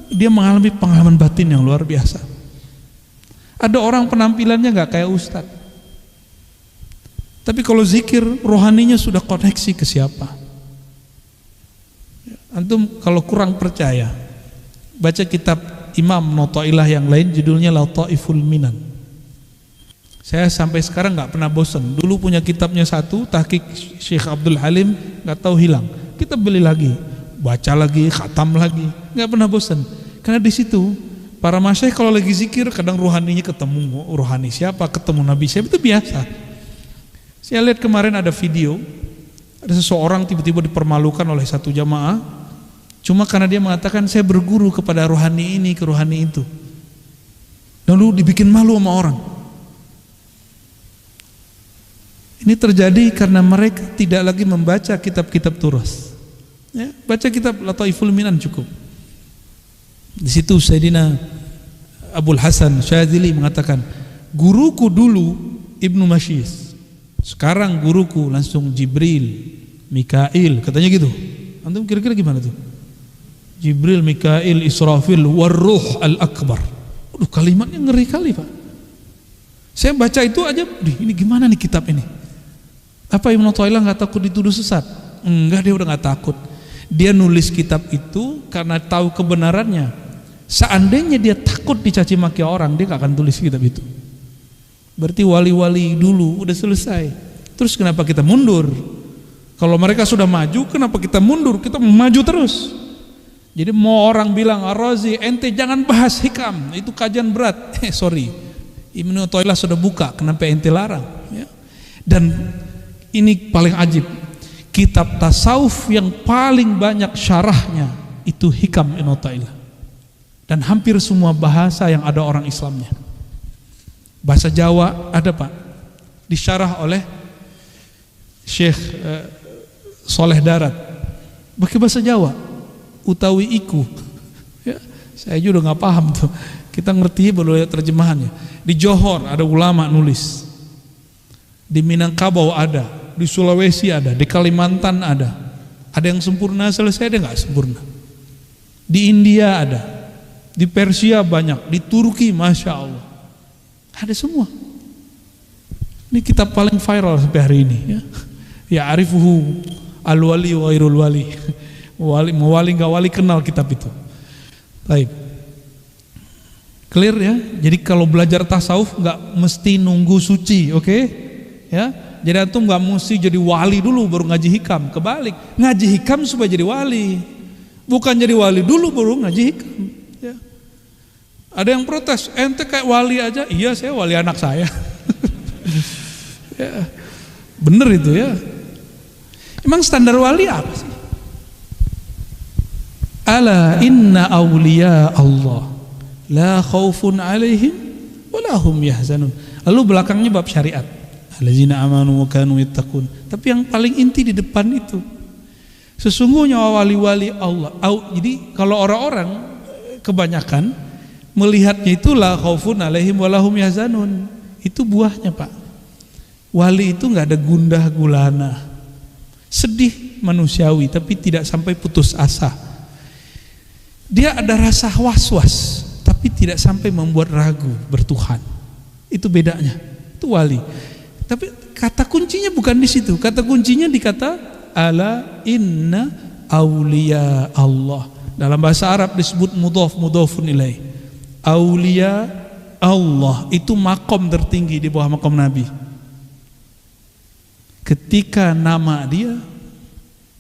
dia mengalami pengalaman batin yang luar biasa. Ada orang penampilannya gak kayak ustadz, tapi kalau zikir rohaninya sudah koneksi ke siapa. Antum kalau kurang percaya, baca kitab Imam Notoilah yang lain, judulnya Lataiful Minan. Saya sampai sekarang nggak pernah bosan. Dulu punya kitabnya satu, tahqiq Syekh Abdul Halim, nggak tahu hilang. Kita beli lagi, baca lagi, khatam lagi, nggak pernah bosan. Karena di situ para masyayikh kalau lagi zikir kadang rohaninya ketemu rohani siapa, ketemu Nabi siapa, itu biasa. Saya lihat kemarin ada video, ada seseorang tiba-tiba dipermalukan oleh satu jamaah, cuma karena dia mengatakan saya berguru kepada rohani ini, ke rohani itu, lalu dibikin malu sama orang. Ini terjadi karena mereka tidak lagi membaca kitab-kitab turas. Ya, baca kitab Lataiful Minan cukup. Di situ Sayyidina Abul Hasan Syadzili mengatakan, guruku dulu Ibnu Masyis, sekarang guruku langsung Jibril, Mikail, katanya gitu. Antum kira-kira gimana tuh? Jibril, Mikail, Israfil, Warruh Al-Akbar. Aduh, kalimatnya ngeri kali, Pak. Saya baca itu aja, ini gimana nih kitab ini? Apa Ibnu Athaillah nggak takut dituduh sesat? Enggak, dia udah nggak takut. Dia nulis kitab itu karena tahu kebenarannya. Seandainya dia takut dicaci maki orang, dia nggak akan tulis kitab itu. Berarti wali-wali dulu udah selesai. Terus kenapa kita mundur? Kalau mereka sudah maju, kenapa kita mundur? Kita maju terus. Jadi mau orang bilang, Ar-Razi, ente jangan bahas hikam, itu kajian berat. Sorry, Ibnu Athaillah sudah buka, kenapa ente larang? Ya. Dan ini paling ajib, kitab tasawuf yang paling banyak syarahnya itu hikam Ibnu Athaillah. Dan hampir semua bahasa yang ada orang Islamnya. Bahasa Jawa ada, Pak, disyarah oleh Syekh Soleh Darat, pakai bahasa Jawa, utawi iku. Ya, saya juga nggak paham tuh. Kita ngerti baru lihat terjemahannya. Di Johor ada ulama nulis, di Minangkabau ada, di Sulawesi ada, di Kalimantan ada. Ada yang sempurna selesai, ada nggak sempurna. Di India ada, di Persia banyak, di Turki masya Allah. Ada semua. Ini kitab paling viral sampai hari ini ya. Ya arifuhu al-wali wa ghairul wali. Wali nggak wali kenal kitab itu. Baik. Clear ya? Jadi kalau belajar tasawuf nggak mesti nunggu suci, oke? Ya. Jadi antum nggak mesti jadi wali dulu baru ngaji hikam. Kebalik, ngaji hikam supaya jadi wali. Bukan jadi wali dulu baru ngaji hikam. Ya. Ada yang protes, ente kayak wali aja. Iya, saya wali anak saya. Ya. Bener itu ya. Emang standar wali apa sih? Ala inna awliya Allah la khaufun alaihim wa la hum yahzanun. Lalu belakangnya bab syariat. Allazina amanu wa kanu yattaqun. Tapi yang paling inti di depan itu sesungguhnya wali-wali Allah. Jadi kalau orang-orang kebanyakan melihatnya itu la khaufun alaihim wa la hum yahzanun. Itu buahnya, Pak. Wali itu enggak ada gundah gulana. Sedih manusiawi tapi tidak sampai putus asa. Dia ada rasa was-was tapi tidak sampai membuat ragu bertuhan. Itu bedanya. Itu wali. Tapi kata kuncinya bukan di situ. Kata kuncinya di kata ala inna auliya Allah. Dalam bahasa Arab disebut mudhaf mudhafun ilaih. Auliya Allah itu makom tertinggi di bawah makom Nabi. Ketika nama dia,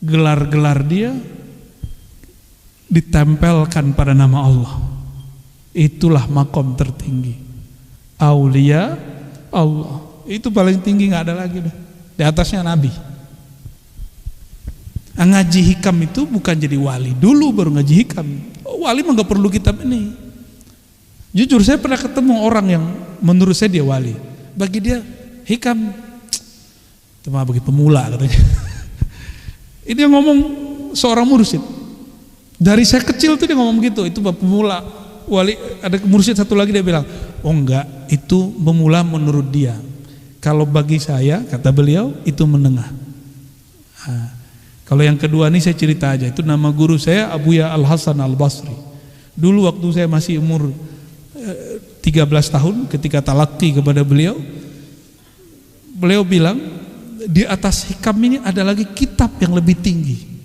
gelar-gelar dia ditempelkan pada nama Allah, itulah makom tertinggi. Aulia Allah itu paling tinggi, nggak ada lagi deh. Di atasnya Nabi. Ngaji hikam itu bukan jadi wali dulu baru ngaji hikam. Wali mah nggak perlu kitab ini. Jujur saya pernah ketemu orang yang menurut saya dia wali. Bagi dia hikam itu mah bagi pemula katanya. Ini yang ngomong seorang mursyid. Dari saya kecil tuh dia ngomong gitu, itu pemula. Wali, ada mursyid satu lagi dia bilang, oh enggak, itu pemula menurut dia. Kalau bagi saya, kata beliau, itu menengah. Nah, kalau yang kedua nih saya cerita aja, itu nama guru saya Abuya Al-Hasan Al-Basri. Dulu waktu saya masih umur 13 tahun ketika talaqi kepada beliau, beliau bilang, di atas hikam ini ada lagi kitab yang lebih tinggi.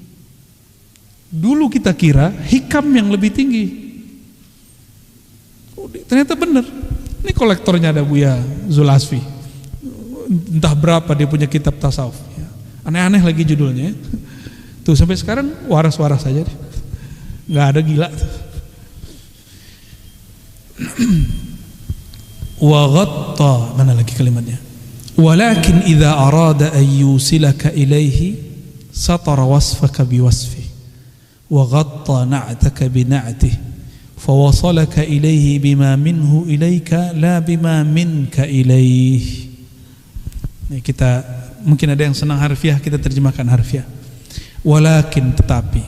Dulu kita kira hikam yang lebih tinggi. Ternyata benar. Ini kolektornya ada Buya Zulasfi. Entah berapa dia punya kitab tasawuf. Aneh-aneh lagi judulnya. Tuh sampai sekarang waras-waras saja. Nggak ada gila. Wa ghatta, mana lagi kalimatnya? Walakin idza arada an yusilaka ilaihi satara wasfaka biwasfi. وغطى نعتك بنعته فوصلك إليه بما منه إليك لا بما منك إليه. Ini kita mungkin ada yang senang harfiah, kita terjemahkan harfiah. Walakin, tetapi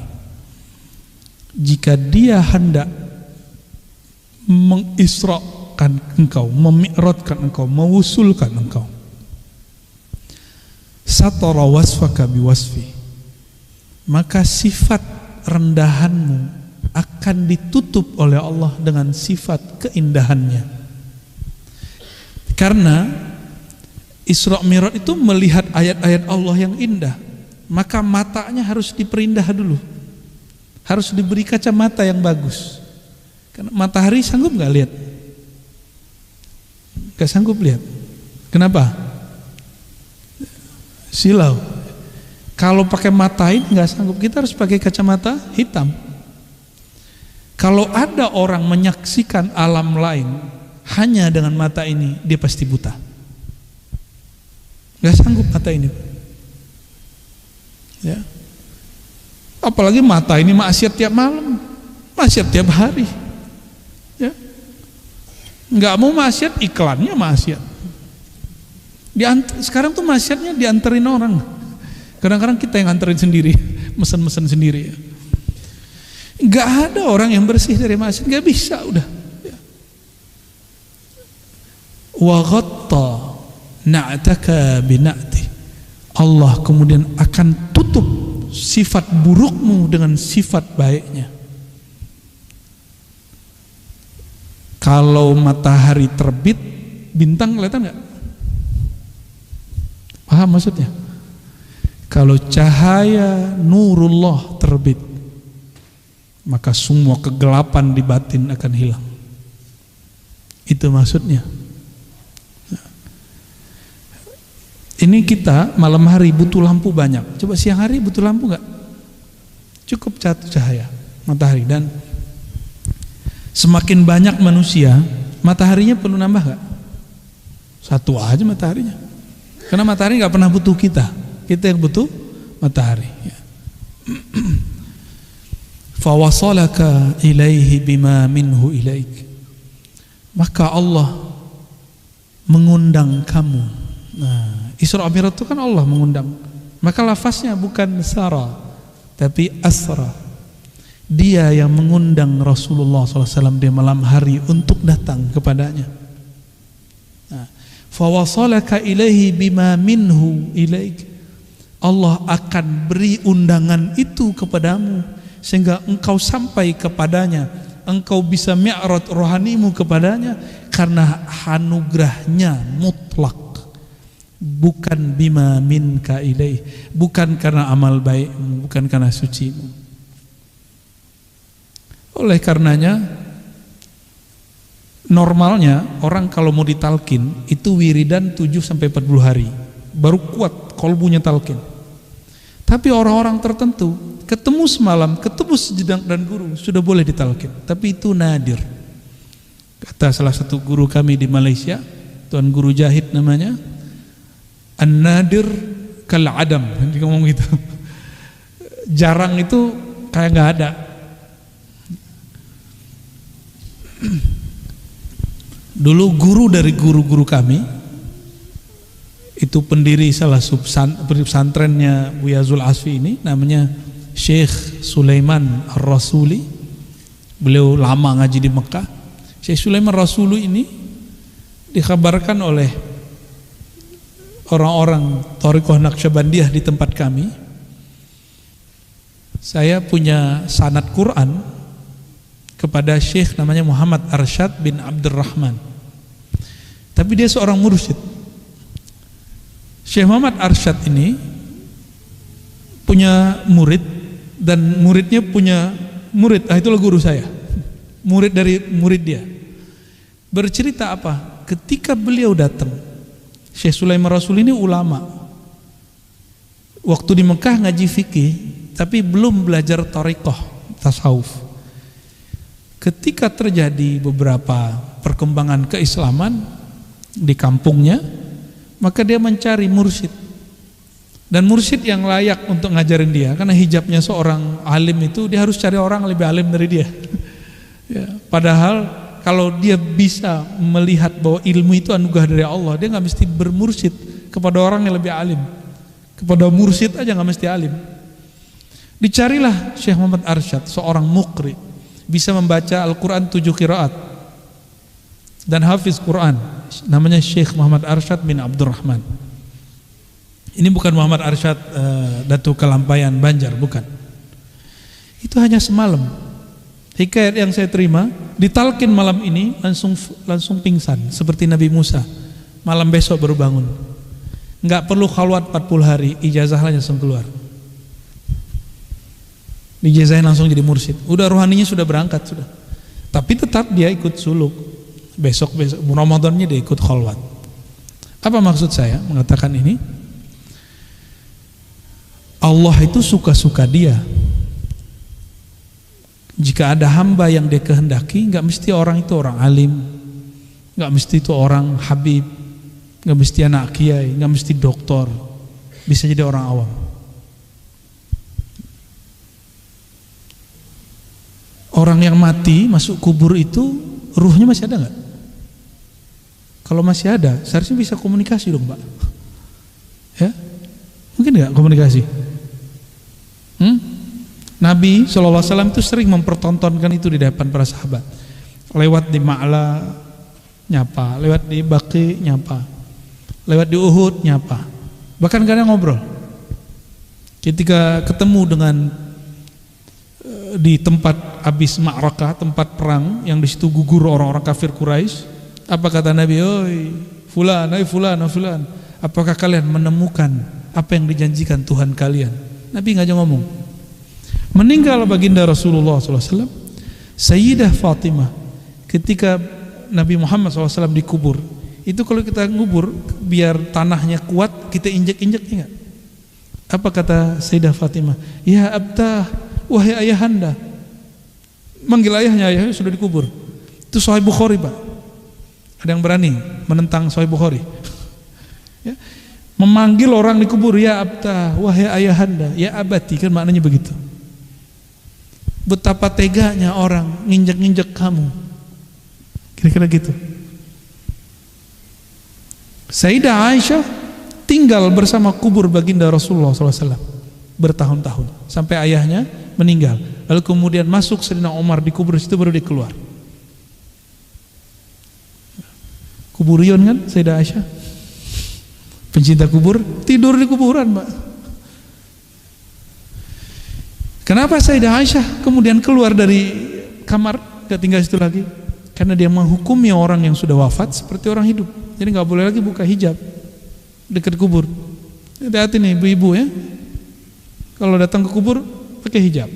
jika dia hendak mengisrakan engkau, memi'radkan engkau, mewusulkan engkau, satara wasfaka biwasfi, maka sifat rendahanmu akan ditutup oleh Allah dengan sifat keindahannya. Karena Isra Mi'raj itu melihat ayat-ayat Allah yang indah, maka matanya harus diperindah dulu, harus diberi kacamata yang bagus. Karena matahari sanggup nggak lihat? Nggak sanggup lihat. Kenapa? Silau. Kalau pakai mata ini nggak sanggup, kita harus pakai kacamata hitam. Kalau ada orang menyaksikan alam lain hanya dengan mata ini, dia pasti buta. Nggak sanggup mata ini. Ya. Apalagi mata ini maksiat tiap malam, maksiat tiap hari. Ya. Nggak mau maksiat, iklannya maksiat. Sekarang tuh maksiatnya dianterin orang. Kadang-kadang kita yang nganterin sendiri, mesen-mesen sendiri. Gak ada orang yang bersih dari maksiat, gak bisa udah. Wa ghatta na'taka bina'ti. Allah kemudian akan tutup sifat burukmu dengan sifat baiknya. Kalau matahari terbit, bintang kelihatan gak? Paham maksudnya? Kalau cahaya nurullah terbit, maka semua kegelapan di batin akan hilang. Itu maksudnya. Ini kita malam hari butuh lampu banyak. Coba siang hari butuh lampu enggak? Cukup satu cahaya matahari. Dan semakin banyak manusia, mataharinya perlu nambah enggak? Satu aja mataharinya. Karena matahari enggak pernah butuh kita. Kita yang butuh matahari. Fawasalaka ilaihi bima minhu ilaik. Maka Allah mengundang kamu. Nah, Isra Mi'raj itu kan Allah mengundang. Maka lafaznya bukan sara, tapi asra. Dia yang mengundang Rasulullah SAW di malam hari untuk datang kepadanya. Nah, fawasalaka ilaihi bima minhu ilaik. Allah akan beri undangan itu kepadamu sehingga engkau sampai kepadanya, engkau bisa mi'raj rohanimu kepadanya karena anugerahnya mutlak, bukan bima minka ilaih, bukan karena amal baikmu, bukan karena sucimu. Oleh karenanya normalnya orang kalau mau ditalkin itu wiridan 7-40 hari baru kuat kolbunya talkin. Tapi orang-orang tertentu ketemu semalam, ketemu sejenak dan guru sudah boleh ditalkin. Tapi itu nadir. Kata salah satu guru kami di Malaysia, Tuan Guru Jahid namanya, an-nadir kal adam. Dia ngomong gitu. Jarang itu kayak nggak ada. Dulu guru dari guru-guru kami itu pendiri salah pesantrennya Buya Zul Asfi ini, namanya Syekh Sulaiman Ar-Rasuli. Beliau lama ngaji di Mekah. Syekh Sulaiman Ar-Rasuli ini dikabarkan oleh orang-orang Thariqah Naqsyabandiyah di tempat kami, saya punya sanad Quran kepada Syekh namanya Muhammad Arsyad bin Abdurrahman. Tapi dia seorang mursyid. Syekh Muhammad Arsyad ini punya murid dan muridnya punya murid. Itulah guru saya. Murid dari murid dia. Bercerita apa? Ketika beliau datang, Syekh Sulaiman Rasul ini ulama. Waktu di Mekah ngaji fikih, tapi belum belajar thariqah, tasawuf. Ketika terjadi beberapa perkembangan keislaman di kampungnya, maka dia mencari mursyid, dan mursyid yang layak untuk ngajarin dia, karena hijabnya seorang alim itu dia harus cari orang lebih alim dari dia. Ya, padahal kalau dia bisa melihat bahwa ilmu itu anugerah dari Allah, dia nggak mesti bermursyid kepada orang yang lebih alim. Kepada mursyid aja nggak mesti alim. Dicarilah Syekh Muhammad Arsyad, seorang muqri, bisa membaca Al-Quran 7 qiraat dan hafiz Quran. Namanya Syekh Muhammad Arsyad bin Abdurrahman. Ini bukan Muhammad Arsyad Datuk Kelampayan Banjar, bukan. Itu hanya semalam. Hikayat yang saya terima, ditalkin malam ini langsung pingsan seperti Nabi Musa. Malam besok baru bangun. Enggak perlu khalwat 40 hari, ijazahnya langsung keluar. Dijazahin langsung jadi mursyid. Udah rohaninya sudah berangkat sudah. Tapi tetap dia ikut suluk. Besok Ramadannya dia ikut khalwat. Apa maksud saya mengatakan ini? Allah itu suka-suka dia. Jika ada hamba yang dia kehendaki, nggak mesti orang itu orang alim, nggak mesti itu orang habib, nggak mesti anak kiai, nggak mesti doktor, bisa jadi orang awam. Orang yang mati masuk kubur itu ruhnya masih ada nggak? Kalau masih ada, seharusnya bisa komunikasi dong, Pak. Ya, mungkin nggak komunikasi? Nabi SAW itu sering mempertontonkan itu di depan para sahabat. Lewat di Ma'la nyapa, lewat di Baqi nyapa, lewat di Uhud nyapa. Bahkan kadang ngobrol. Ketika ketemu dengan di tempat habis ma'rakah, tempat perang yang di situ gugur orang-orang kafir Quraisy, apa kata Nabi? Oi fulan, apakah kalian menemukan apa yang dijanjikan Tuhan kalian. Nabi ngajak ngomong. Meninggal baginda Rasulullah SAW, Sayyidah Fatimah ketika Nabi Muhammad SAW dikubur, itu kalau kita ngubur biar tanahnya kuat, kita injek-injek, ingat apa kata Sayyidah Fatimah? Ya abtah, wahai ayahanda. Manggil ayahnya, ayahnya sudah dikubur. Itu Sahih Bukhari, Pak. Ada yang berani menentang Sahih Bukhari? Ya. Memanggil orang dikubur, ya abtah, wahai ayahanda, ya abati, kan maknanya begitu. Betapa teganya orang nginjek-nginjek kamu, kira-kira gitu. Sayyidah Aisyah tinggal bersama kubur baginda Rasulullah SAW bertahun-tahun sampai ayahnya meninggal. Lalu kemudian masuk Sayyidina Umar di kubur situ, baru dia keluar. Kuburion kan Sayyidah Aisyah, pencinta kubur, tidur di kuburan, Mbak. Kenapa Sayyidah Aisyah kemudian keluar dari kamar, gak tinggal situ lagi? Karena dia menghukumi orang yang sudah wafat seperti orang hidup. Jadi gak boleh lagi buka hijab dekat kubur. Hati-hati nih ibu-ibu ya, kalau datang ke kubur pakai hijab,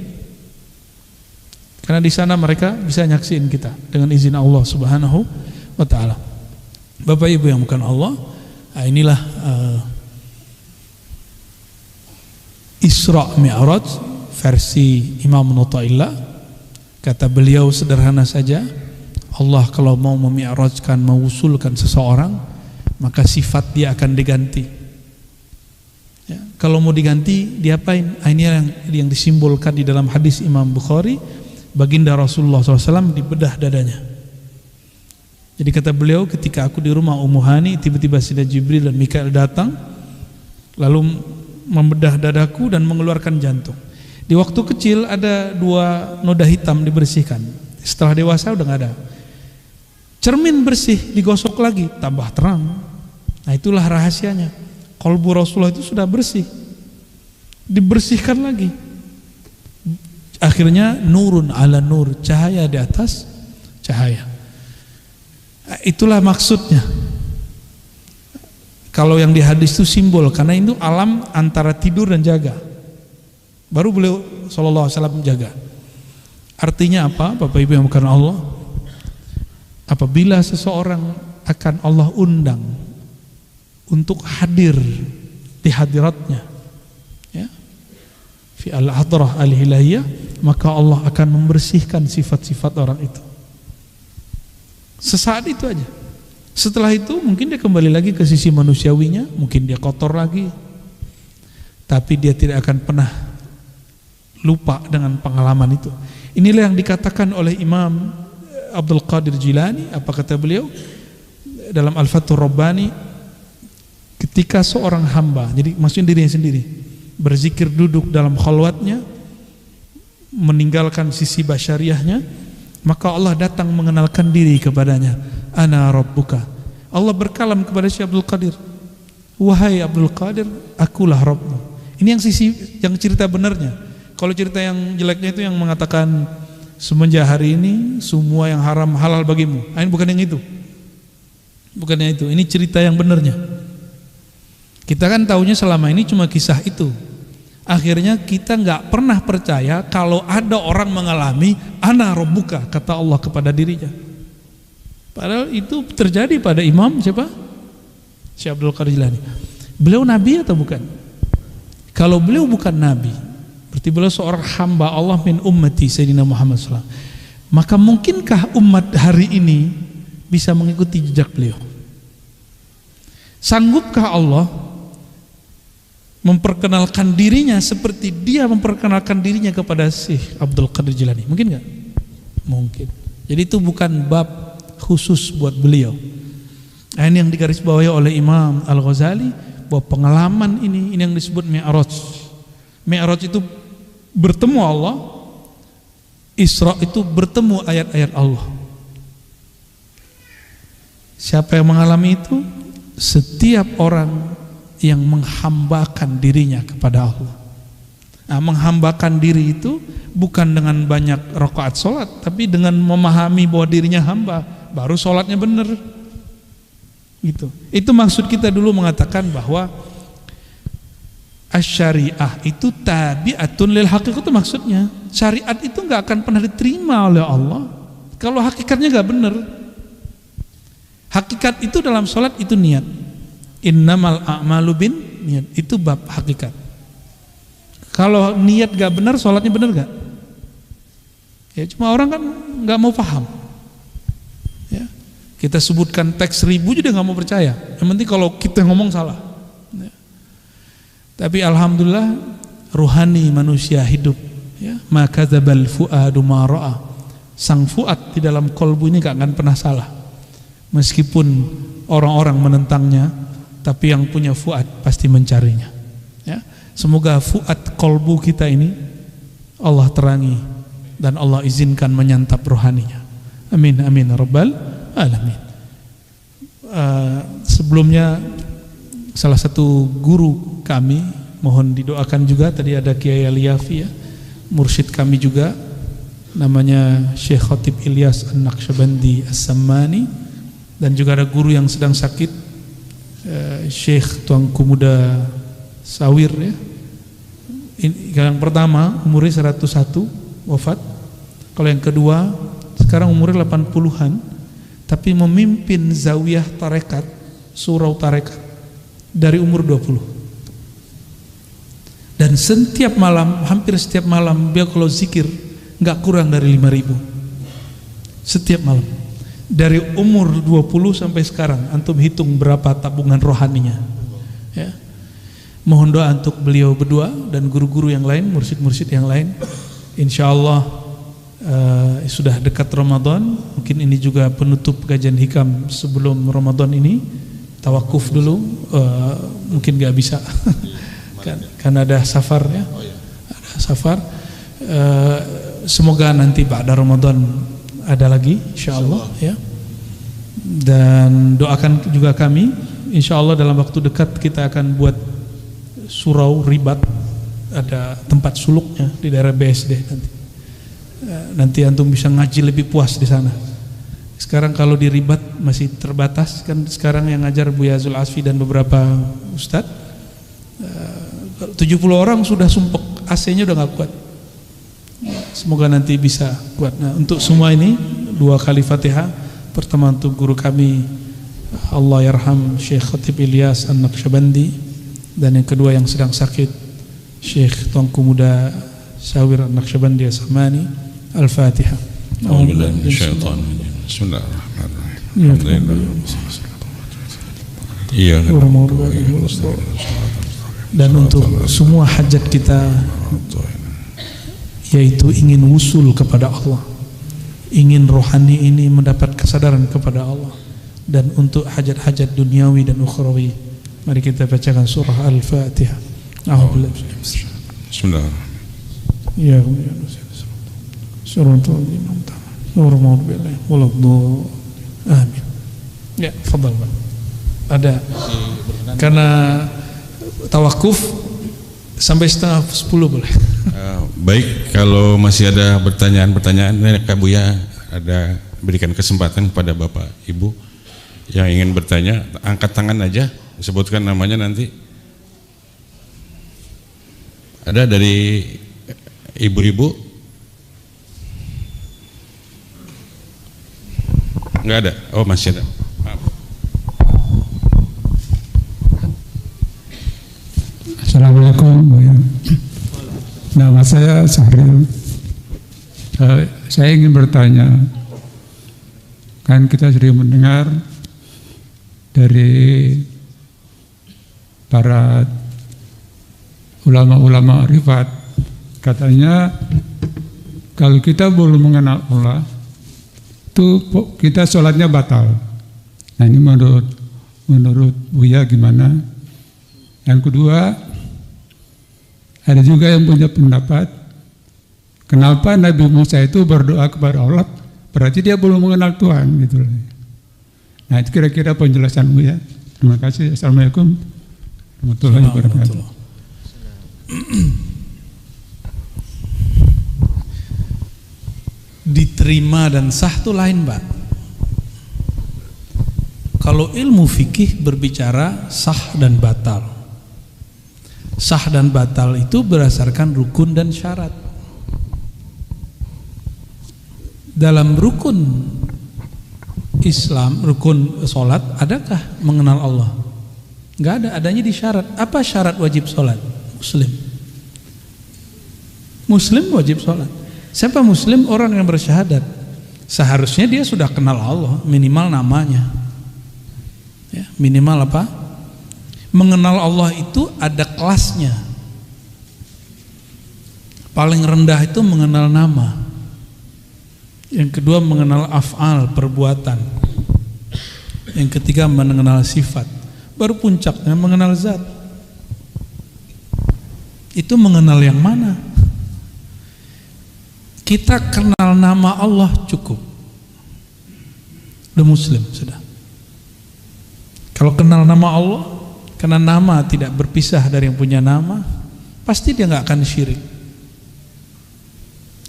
karena di sana mereka bisa nyaksiin kita dengan izin Allah Subhanahu wa Ta'ala. Bapak Ibu yang bukan Allah, inilah Isra Mi'raj versi Imam Nu'taillah. Kata beliau sederhana saja, Allah kalau mau memi'rajkan, mewusulkan seseorang, maka sifat dia akan diganti. Ya, kalau mau diganti, diapain? Ini yang disimbolkan di dalam hadis Imam Bukhari, baginda Rasulullah SAW dibedah dadanya. Jadi kata beliau, ketika aku di rumah Ummu Hani, tiba-tiba Sayyidina Jibril dan Mikail datang, lalu membedah dadaku dan mengeluarkan jantung. Di waktu kecil ada 2 noda hitam dibersihkan. Setelah dewasa udah nggak ada. Cermin bersih, digosok lagi, tambah terang. Nah itulah rahasianya. Qalbu Rasulullah itu sudah bersih, dibersihkan lagi. Akhirnya nurun ala nur, cahaya di atas cahaya. Itulah maksudnya. Kalau yang di hadis itu simbol, karena itu alam antara tidur dan jaga. Baru beliau sallallahu alaihi wasallam jaga. Artinya apa, Bapak Ibu yang bukan Allah? Apabila seseorang akan Allah undang untuk hadir di hadiratnya, ya, fi al-hadrah al-hilahiyah, maka Allah akan membersihkan sifat-sifat orang itu. Sesaat itu aja. Setelah itu mungkin dia kembali lagi ke sisi manusiawinya, mungkin dia kotor lagi, tapi dia tidak akan pernah lupa dengan pengalaman itu. Inilah yang dikatakan oleh Imam Abdul Qadir Jilani. Apa kata beliau dalam Al-Fathur Rabbani? Ketika seorang hamba, jadi maksudnya dirinya sendiri, berzikir duduk dalam khalwatnya, meninggalkan sisi basyariahnya, maka Allah datang mengenalkan diri kepadanya. Ana Rabbuka. Allah berkalam kepada Syekh Abdul Qadir, wahai Abdul Qadir, akulah Rabbmu. Ini yang sisi, yang cerita benarnya. Kalau cerita yang jeleknya itu yang mengatakan semenjak hari ini semua yang haram halal bagimu. Ini bukan yang itu. Bukannya itu. Ini cerita yang benarnya. Kita kan taunya selama ini cuma kisah itu. Akhirnya kita nggak pernah percaya kalau ada orang mengalami ana rabbuka, kata Allah kepada dirinya. Padahal itu terjadi pada Imam siapa? Syekh Abdul Qadir Jilani. Beliau nabi atau bukan? Kalau beliau bukan nabi, berarti beliau seorang hamba Allah min ummati Sayyidina Muhammad SAW. Maka mungkinkah umat hari ini bisa mengikuti jejak beliau? Sanggupkah Allah memperkenalkan dirinya seperti dia memperkenalkan dirinya kepada Syekh Abdul Qadir Jilani? Mungkin nggak? Mungkin. Jadi itu bukan bab khusus buat beliau. Ini yang digarisbawahi oleh Imam Al-Ghazali, bahwa pengalaman ini yang disebut Mi'raj. Mi'raj itu bertemu Allah, Isra itu bertemu ayat-ayat Allah. Siapa yang mengalami itu? Setiap orang yang menghambakan dirinya kepada Allah. Nah, menghambakan diri itu bukan dengan banyak rakaat sholat, tapi dengan memahami bahwa dirinya hamba, baru sholatnya benar. Gitu. Itu maksud kita dulu mengatakan bahwa Asy-syariah itu tabi'atun lil haqiqah, itu maksudnya. Syariat itu nggak akan pernah diterima oleh Allah kalau hakikatnya nggak benar. Hakikat itu dalam sholat itu niat. Innamal a'malu bin niat, itu bab hakikat. Kalau niat gak benar, sholatnya benar gak? Ya cuma orang kan gak mau paham. Ya, kita sebutkan teks 1000 juga gak mau percaya. Yang penting kalau kita ngomong salah. Ya. Tapi alhamdulillah ruhani manusia hidup. Ya, maka dzabal fuadu ma ra'a. Sang fuad di dalam kolbu ini gak akan pernah salah. Meskipun orang-orang menentangnya, tapi yang punya fuad pasti mencarinya. Ya. Semoga fuad kolbu kita ini Allah terangi dan Allah izinkan menyantap rohaninya. Amin amin rabbal alamin. Sebelumnya salah satu guru kami mohon didoakan juga, tadi ada Kiai Aliyafi ya, mursyid kami juga, namanya Syekh Khatib Ilyas An-Naqsyabandi As-Sammani, dan juga ada guru yang sedang sakit, Syekh Tuanku Muda Sawir ya. Yang pertama umurnya 101 wafat. Kalau yang kedua sekarang umurnya 80-an, tapi memimpin zawiyah tarekat, surau tarekat dari umur 20. Dan setiap malam, hampir setiap malam dia kalau zikir nggak kurang dari 5.000 setiap malam. Dari umur 20 sampai sekarang, antum hitung berapa tabungan rohaninya ya. Mohon doa untuk beliau berdua dan guru-guru yang lain, mursyid-mursyid yang lain. Insyaallah sudah dekat Ramadan. Mungkin ini juga penutup kajian hikam sebelum Ramadan ini. Tawakuf dulu, mungkin gak bisa karena ada safar ya. Ada safar. Semoga nanti ba'da Ramadan ada lagi insyaallah ya. Dan doakan juga kami, insyaallah dalam waktu dekat kita akan buat surau ribat, ada tempat suluknya di daerah BSD nanti. Nanti antum bisa ngaji lebih puas di sana. Sekarang kalau di ribat masih terbatas kan, sekarang yang ngajar Buya Zul Asfi dan beberapa ustadz, 70 orang sudah sumpek, AC-nya udah nggak kuat. Semoga nanti bisa kuat. Nah, untuk semua ini 2 kali Fatihah. Pertama untuk guru kami Allah yarham Syekh Khatib Ilyas An-Naqsyabandi, dan yang kedua yang sedang sakit Syekh Tuanku Muda Sawir An-Naqsyabandi As-Sammani. Al-Fatihah. Bismillahirrahmanirrahim. Dan untuk semua hajat kita, yaitu ingin wusul kepada Allah, ingin rohani ini mendapat kesadaran kepada Allah, dan untuk hajat-hajat duniawi dan ukhrawi, mari kita bacakan surah Al-Fatihah. Bismillahirrahmanirrahim. Ya amin. Ya, fadhal. Ada karena tawakuf sampai setengah 10 boleh. Baik, kalau masih ada pertanyaan-pertanyaan, Kak Buya ada berikan kesempatan kepada Bapak Ibu yang ingin bertanya, angkat tangan aja, sebutkan namanya nanti. Ada dari ibu-ibu? Enggak ada? Oh, masih ada. Maaf. Assalamualaikum. Nama saya Sahril. Saya ingin bertanya, kan kita sering mendengar dari para ulama-ulama rifat, katanya kalau kita belum mengenal Allah, itu kita sholatnya batal. Nah, ini menurut Buya gimana? Yang kedua, ada juga yang punya pendapat, kenapa Nabi Musa itu berdoa kepada Allah, berarti dia belum mengenal Tuhan gitu. Nah, itu kira-kira penjelasan Buya. Terima kasih. Assalamualaikum warahmatullahi wabarakatuh. Diterima dan sah itu lain, Pak. Kalau ilmu fikih berbicara sah dan batal. Sah dan batal itu berdasarkan rukun dan syarat. Dalam rukun Islam, rukun sholat, adakah mengenal Allah? Nggak ada, adanya di syarat. Apa syarat wajib sholat? Muslim. Muslim wajib sholat. Siapa muslim? Orang yang bersyahadat. Seharusnya dia sudah kenal Allah, minimal namanya. Ya, minimal apa? Mengenal Allah itu ada kelasnya. Paling rendah itu mengenal nama. Yang kedua mengenal af'al, perbuatan. Yang ketiga mengenal sifat. Baru puncaknya mengenal zat. Itu mengenal yang mana? Kita kenal nama Allah cukup. Udah muslim sudah. Kalau kenal nama Allah, karena nama tidak berpisah dari yang punya nama, pasti dia nggak akan syirik.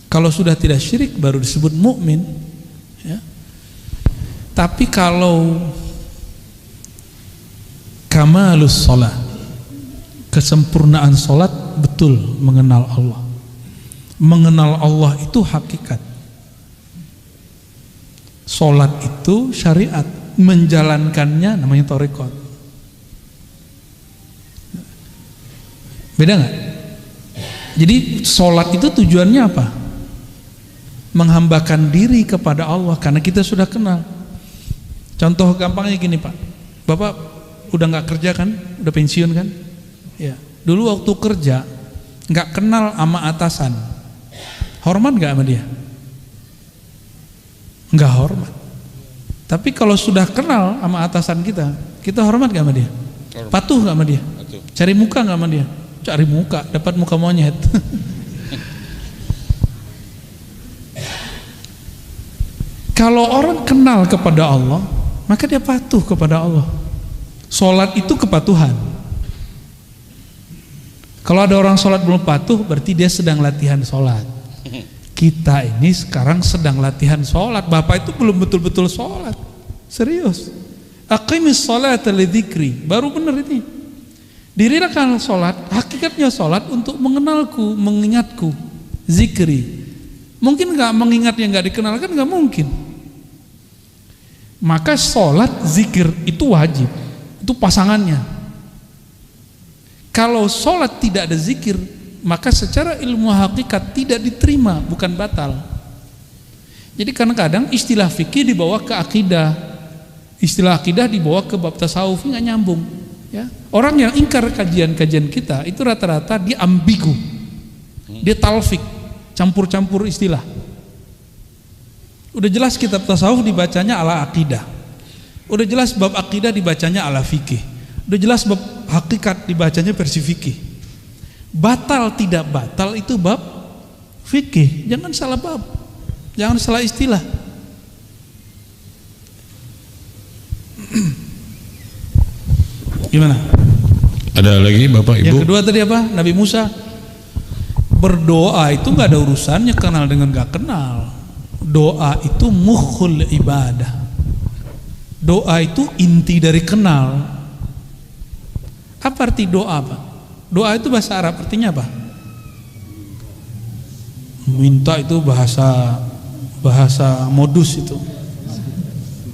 Kalau sudah tidak syirik baru disebut mukmin. Ya. Tapi kalau kamalus sholat, kesempurnaan sholat, betul mengenal Allah. Mengenal Allah itu hakikat. Sholat itu syariat, menjalankannya namanya thariqat. Beda nggak? Jadi sholat itu tujuannya apa? Menghambakan diri kepada Allah karena kita sudah kenal. Contoh gampangnya gini Pak, Bapak udah nggak kerja kan, udah pensiun kan? Ya. Dulu waktu kerja nggak kenal sama atasan, hormat nggak sama dia? Nggak hormat. Tapi kalau sudah kenal sama atasan kita hormat nggak sama dia? Patuh nggak sama dia? Cari muka nggak sama dia? Cari muka, dapat muka monyet. Kalau orang kenal kepada Allah, maka dia patuh kepada Allah. Sholat itu kepatuhan. Kalau ada orang sholat belum patuh, berarti dia sedang latihan sholat. Kita ini sekarang sedang latihan sholat. Bapak itu belum betul-betul sholat. Serius. Aqimis sholata lidzikri. Baru benar ini. Dirikan sholat, hakikatnya sholat untuk mengenalku, mengingatku, zikri. Mungkin nggak mengingat yang nggak dikenal kan nggak mungkin. Maka sholat, zikir itu wajib, itu pasangannya. Kalau sholat tidak ada zikir, maka secara ilmu hakikat tidak diterima, bukan batal. Jadi kadang-kadang istilah fikih dibawa ke akidah, istilah akidah dibawa ke bab tasawuf, nggak nyambung. Ya. Orang yang ingkar kajian-kajian kita itu rata-rata dia ambigu, dia talfik, campur-campur istilah. Udah jelas kitab tasawuf dibacanya ala akidah, udah jelas bab akidah dibacanya ala fikih, udah jelas bab hakikat dibacanya versi fikih. Batal tidak batal itu bab fikih, jangan salah bab, jangan salah istilah. Gimana? Ada lagi Bapak Ibu? Yang kedua tadi apa? Nabi Musa berdoa itu nggak ada urusannya kenal dengan nggak kenal. Doa itu mukhul ibadah. Doa itu inti dari kenal. Apa arti doa Pak? Doa itu bahasa Arab artinya apa? Minta itu bahasa modus itu.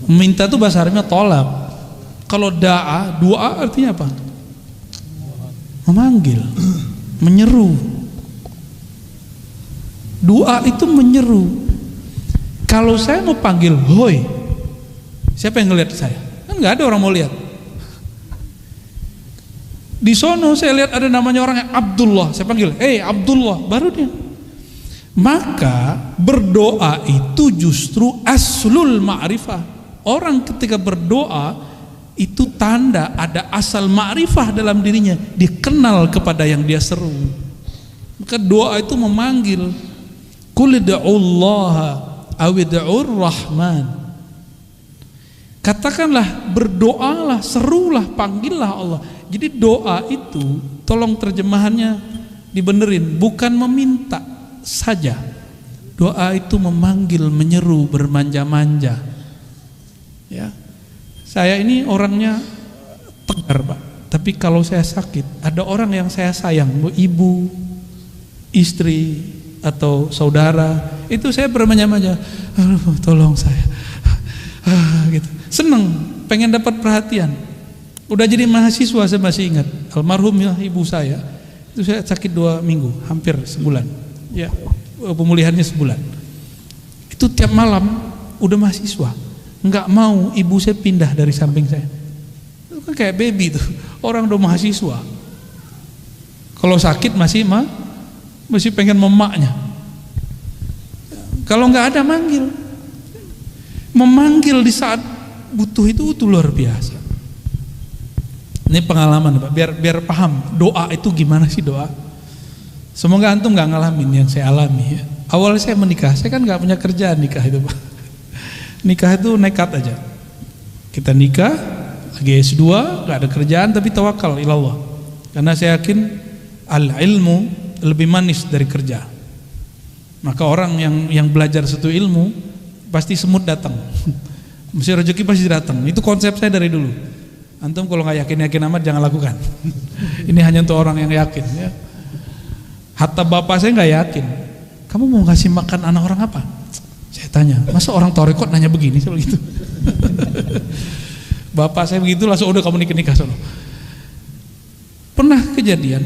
Minta itu bahasa Arabnya tolab. Kalau doa artinya apa? Memanggil, menyeru. Doa itu menyeru. Kalau saya mau panggil, hoi, siapa yang ngelihat saya? Kan nggak ada orang mau lihat. Di sono saya lihat ada namanya orang yang Abdullah, saya panggil, Abdullah, baru dia. Maka berdoa itu justru aslul ma'rifah. Orang ketika berdoa itu tanda ada asal ma'rifah dalam dirinya, dia kenal kepada yang dia seru. Maka doa itu memanggil, qul ud'ullaha aw ud'ur rahman. Katakanlah, berdoalah, serulah, panggillah Allah. Jadi doa itu tolong terjemahannya dibenerin, bukan meminta saja. Doa itu memanggil, menyeru, bermanja-manja. Ya. Saya ini orangnya tegar Pak, Tapi kalau saya sakit, ada orang yang saya sayang, ibu, istri, atau saudara, itu saya bermanja-manja, aduh tolong saya, gitu. Seneng, pengen dapat perhatian. Udah jadi mahasiswa saya masih ingat, almarhum ya, ibu saya, itu saya sakit 2 minggu, hampir sebulan, ya pemulihannya sebulan. Itu tiap malam udah mahasiswa, nggak mau ibu saya pindah dari samping saya. Itu kan kayak baby tuh, orang udah mahasiswa. Kalau sakit masih pengen memaknya. Kalau nggak ada memanggil di saat butuh itu luar biasa. Ini pengalaman Pak, biar paham doa itu gimana sih doa. Semoga antum nggak ngalamin yang saya alami ya. Awal saya menikah, saya kan nggak punya kerjaan nikah itu Pak. Nikah itu nekat aja. Kita nikah, lagi S2, nggak ada kerjaan tapi tawakal ilallah. Karena saya yakin al-ilmu lebih manis dari kerja. Maka orang yang belajar satu ilmu pasti semut datang. Mesti rezeki pasti datang. Itu konsep saya dari dulu. Antum kalau nggak yakin amat jangan lakukan. Ini hanya untuk orang yang yakin ya. Hatta bapak saya nggak yakin. Kamu mau ngasih makan anak orang apa? Saya tanya, masa orang tarekat nanya begini selalu gitu. Bapak saya begitu langsung udah kamu nikah sono. Pernah kejadian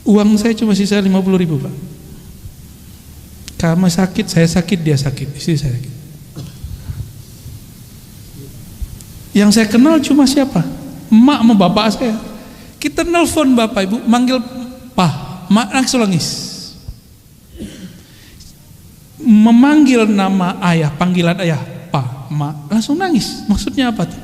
uang saya cuma sisa 50.000 Pak. Kamu sakit, saya sakit, dia sakit, istri saya sakit. Yang saya kenal cuma siapa? Emak sama bapak saya. Kita nelfon bapak ibu, manggil Pak, mak langsung nangis. Memanggil nama ayah, panggilan ayah, Pak, mak, langsung nangis. Maksudnya apa tuh?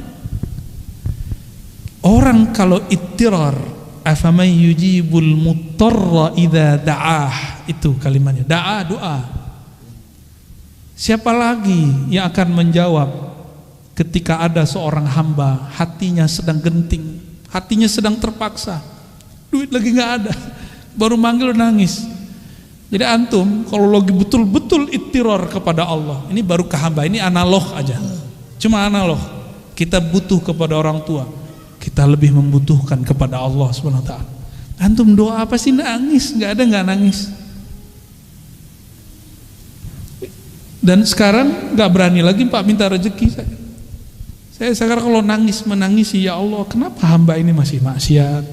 Orang kalau ittirar, afaman yujibul muttarra idza da'ah, itu kalimatnya. Da'a, doa. Siapa lagi yang akan menjawab ketika ada seorang hamba hatinya sedang genting, hatinya sedang terpaksa, duit lagi nggak ada, baru manggil nangis. Jadi antum kalau lagi betul-betul ittirar kepada Allah, ini baru ke hamba, ini analog aja, cuma analog. Kita butuh kepada orang tua, kita lebih membutuhkan kepada Allah SWT. Antum doa apa sih nangis? Nggak ada nggak nangis. Dan sekarang nggak berani lagi Pak minta rezeki saya. Saya sekarang kalau menangisi, ya Allah, kenapa hamba ini masih maksiat?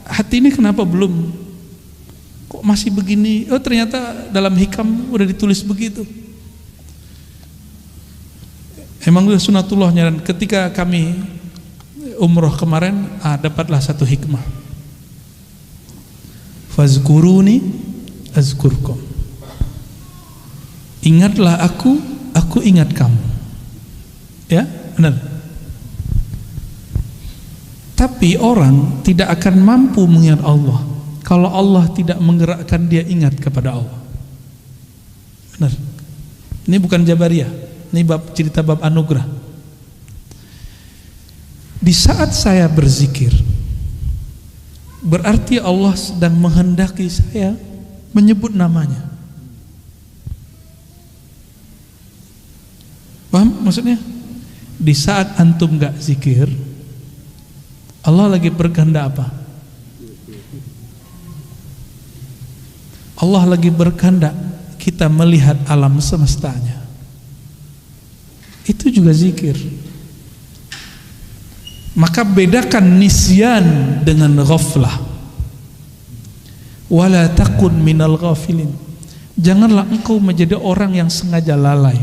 Hati ini kenapa belum? Kok masih begini? Oh ternyata dalam hikam udah ditulis begitu. Emang udah sunatullahnya. Dan ketika kami umroh kemarin, dapatlah satu hikmah. Fazkuruni azkurkum. Ingatlah aku ingat kamu. Ya, benar. Tapi orang tidak akan mampu mengingat Allah kalau Allah tidak menggerakkan dia ingat kepada Allah. Benar. Ini bukan Jabariyah, ini cerita bab anugerah. Di saat saya berzikir, berarti Allah sedang menghendaki saya menyebut namanya. Paham maksudnya? Di saat antum gak zikir, Allah lagi berkehendak apa? Allah lagi berkehendak kita melihat alam semestanya. Itu juga zikir. Maka bedakan nisyan dengan ghaflah. Wala takun minal ghafilin. Janganlah engkau menjadi orang yang sengaja lalai.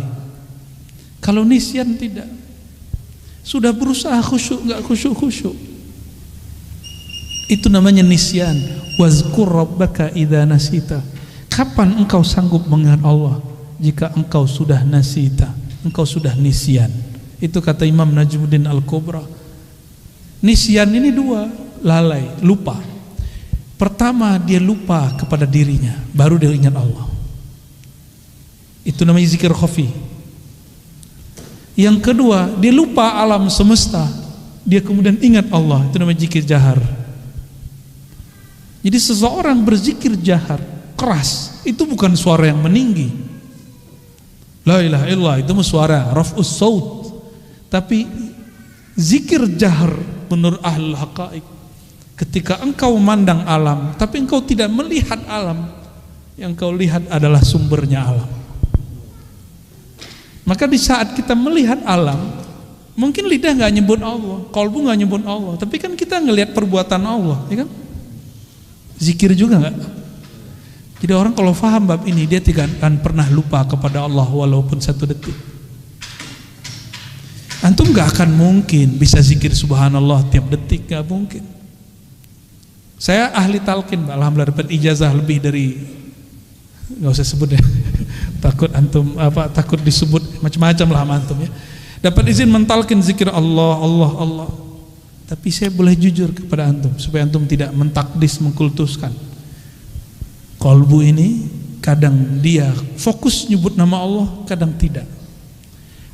Kalau nisyan tidak, sudah berusaha khusyuk enggak khusyuk. Itu namanya nisyan. Wazkur rabbaka idza nasita. Kapan engkau sanggup mengingat Allah? Jika engkau sudah nasita, engkau sudah nisyan. Itu kata Imam Najmuddin Al-Kubra. Nisyan ini dua, lalai, lupa. Pertama dia lupa kepada dirinya, baru dia ingat Allah. Itu namanya zikir khafi. Yang kedua, dia lupa alam semesta, dia kemudian ingat Allah. Itu namanya zikir jahar. Jadi seseorang berzikir jahar keras, itu bukan suara yang meninggi. La ilaha illallah itu suara raf'us saut. Tapi zikir jahar menurut ahlul haqaiq. Ketika engkau memandang alam, tapi engkau tidak melihat alam, yang engkau lihat adalah sumbernya alam. Maka di saat kita melihat alam, mungkin lidah nggak nyebut Allah, qalbu nggak nyebut Allah, tapi kan kita ngelihat perbuatan Allah, ya kan? Zikir juga nggak? Jadi orang kalau faham bab ini, dia tidak akan pernah lupa kepada Allah walaupun 1 detik. Antum nggak akan mungkin bisa zikir subhanallah tiap detik, nggak mungkin. Saya ahli talqin, alhamdulillah dapat ijazah lebih dari, nggak usah sebut ya, takut antum takut disebut macam-macam lah antum ya. Dapat izin mentalkin zikir Allah, Allah, Allah. Tapi saya boleh jujur kepada antum supaya antum tidak mentakdis, mengkultuskan. Qalbu ini kadang dia fokus nyebut nama Allah, kadang tidak.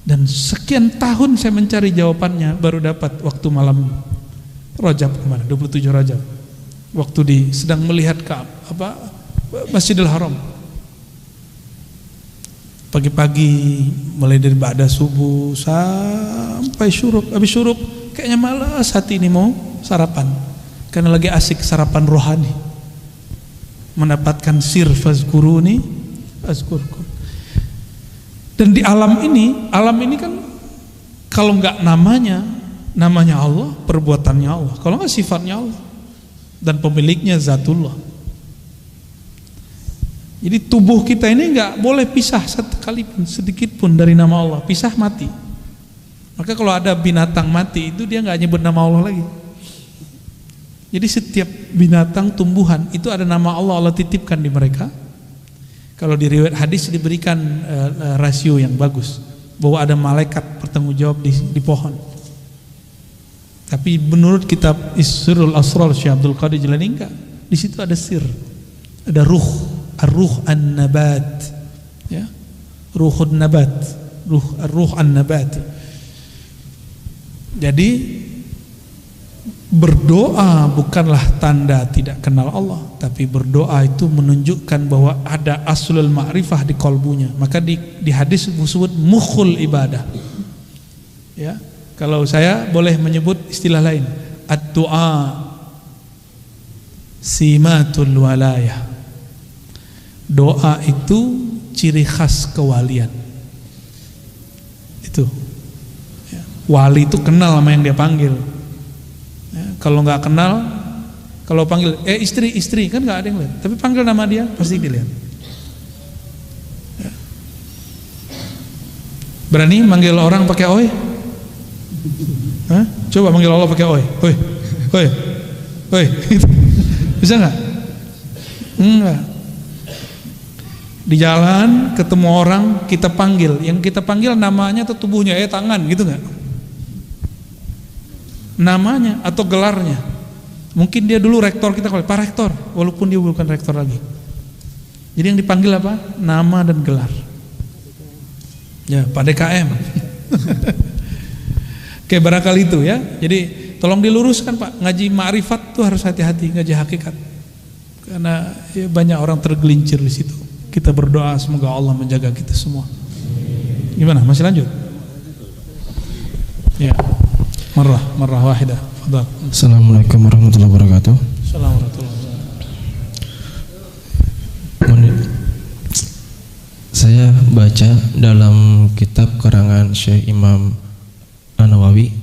Dan sekian tahun saya mencari jawabannya, baru dapat waktu malam Rajab kemarin, 27 Rajab. Waktu sedang melihat ke Masjidil Haram. Pagi-pagi mulai dari ba'da subuh sampai syuruk. Habis syuruk kayaknya malas hati ini mau sarapan, karena lagi asik sarapan rohani, mendapatkan sir fazkuruni azkurkum. Dan di alam ini kan kalau enggak namanya Allah, perbuatannya Allah, kalau enggak sifatnya Allah dan pemiliknya zatullah. Jadi tubuh kita ini enggak boleh pisah sedikit pun dari nama Allah. Pisah mati. Maka kalau ada binatang mati itu dia enggak nyebut nama Allah lagi. Jadi setiap binatang, tumbuhan itu ada nama Allah, Allah titipkan di mereka. Kalau di riwayat hadis diberikan rasio yang bagus, bahwa ada malaikat bertanggung jawab di pohon. Tapi menurut kitab Isrul Asrar Syekh Abdul Qadir Jilani enggak. Di situ ada sir, ada ruh, ar-ruh an-nabat, ya, ruhun nabat, ruh an-nabat. Jadi berdoa bukanlah tanda tidak kenal Allah, tapi berdoa itu menunjukkan bahwa ada aslul ma'rifah di qalbunya. Maka di hadis disebut mukhul ibadah. Ya, kalau saya boleh menyebut istilah lain, ad-du'a simatul walayah. Doa itu ciri khas kewalian. Itu. Ya. Wali itu kenal sama yang dia panggil. Ya, kalau nggak kenal, kalau panggil istri kan nggak ada yang lihat, tapi panggil nama dia pasti dilihat. Ya. Berani manggil orang pakai oi? Hah? Coba manggil Allah pakai oi, oi, oi, oi, bisa nggak? Enggak. Di jalan ketemu orang kita panggil, yang kita panggil namanya atau tubuhnya, tangan gitu nggak? Namanya atau gelarnya. Mungkin dia dulu rektor kita, Pak Rektor, walaupun dia bukan rektor lagi. Jadi yang dipanggil apa? Nama dan gelar. Ya, Pak DKM. Oke, barangkali itu ya. Jadi tolong diluruskan Pak, ngaji ma'rifat tuh harus hati-hati, ngaji hakikat. Karena ya, banyak orang tergelincir di situ. Kita berdoa semoga Allah menjaga kita semua. Gimana? Masih lanjut? Ya. Marrah wahidah. Fadhal. Assalamualaikum warahmatullahi wabarakatuh. Assalamualaikum warahmatullahi wabarakatuh. Saya baca dalam kitab karangan Syekh Imam An-Nawawi.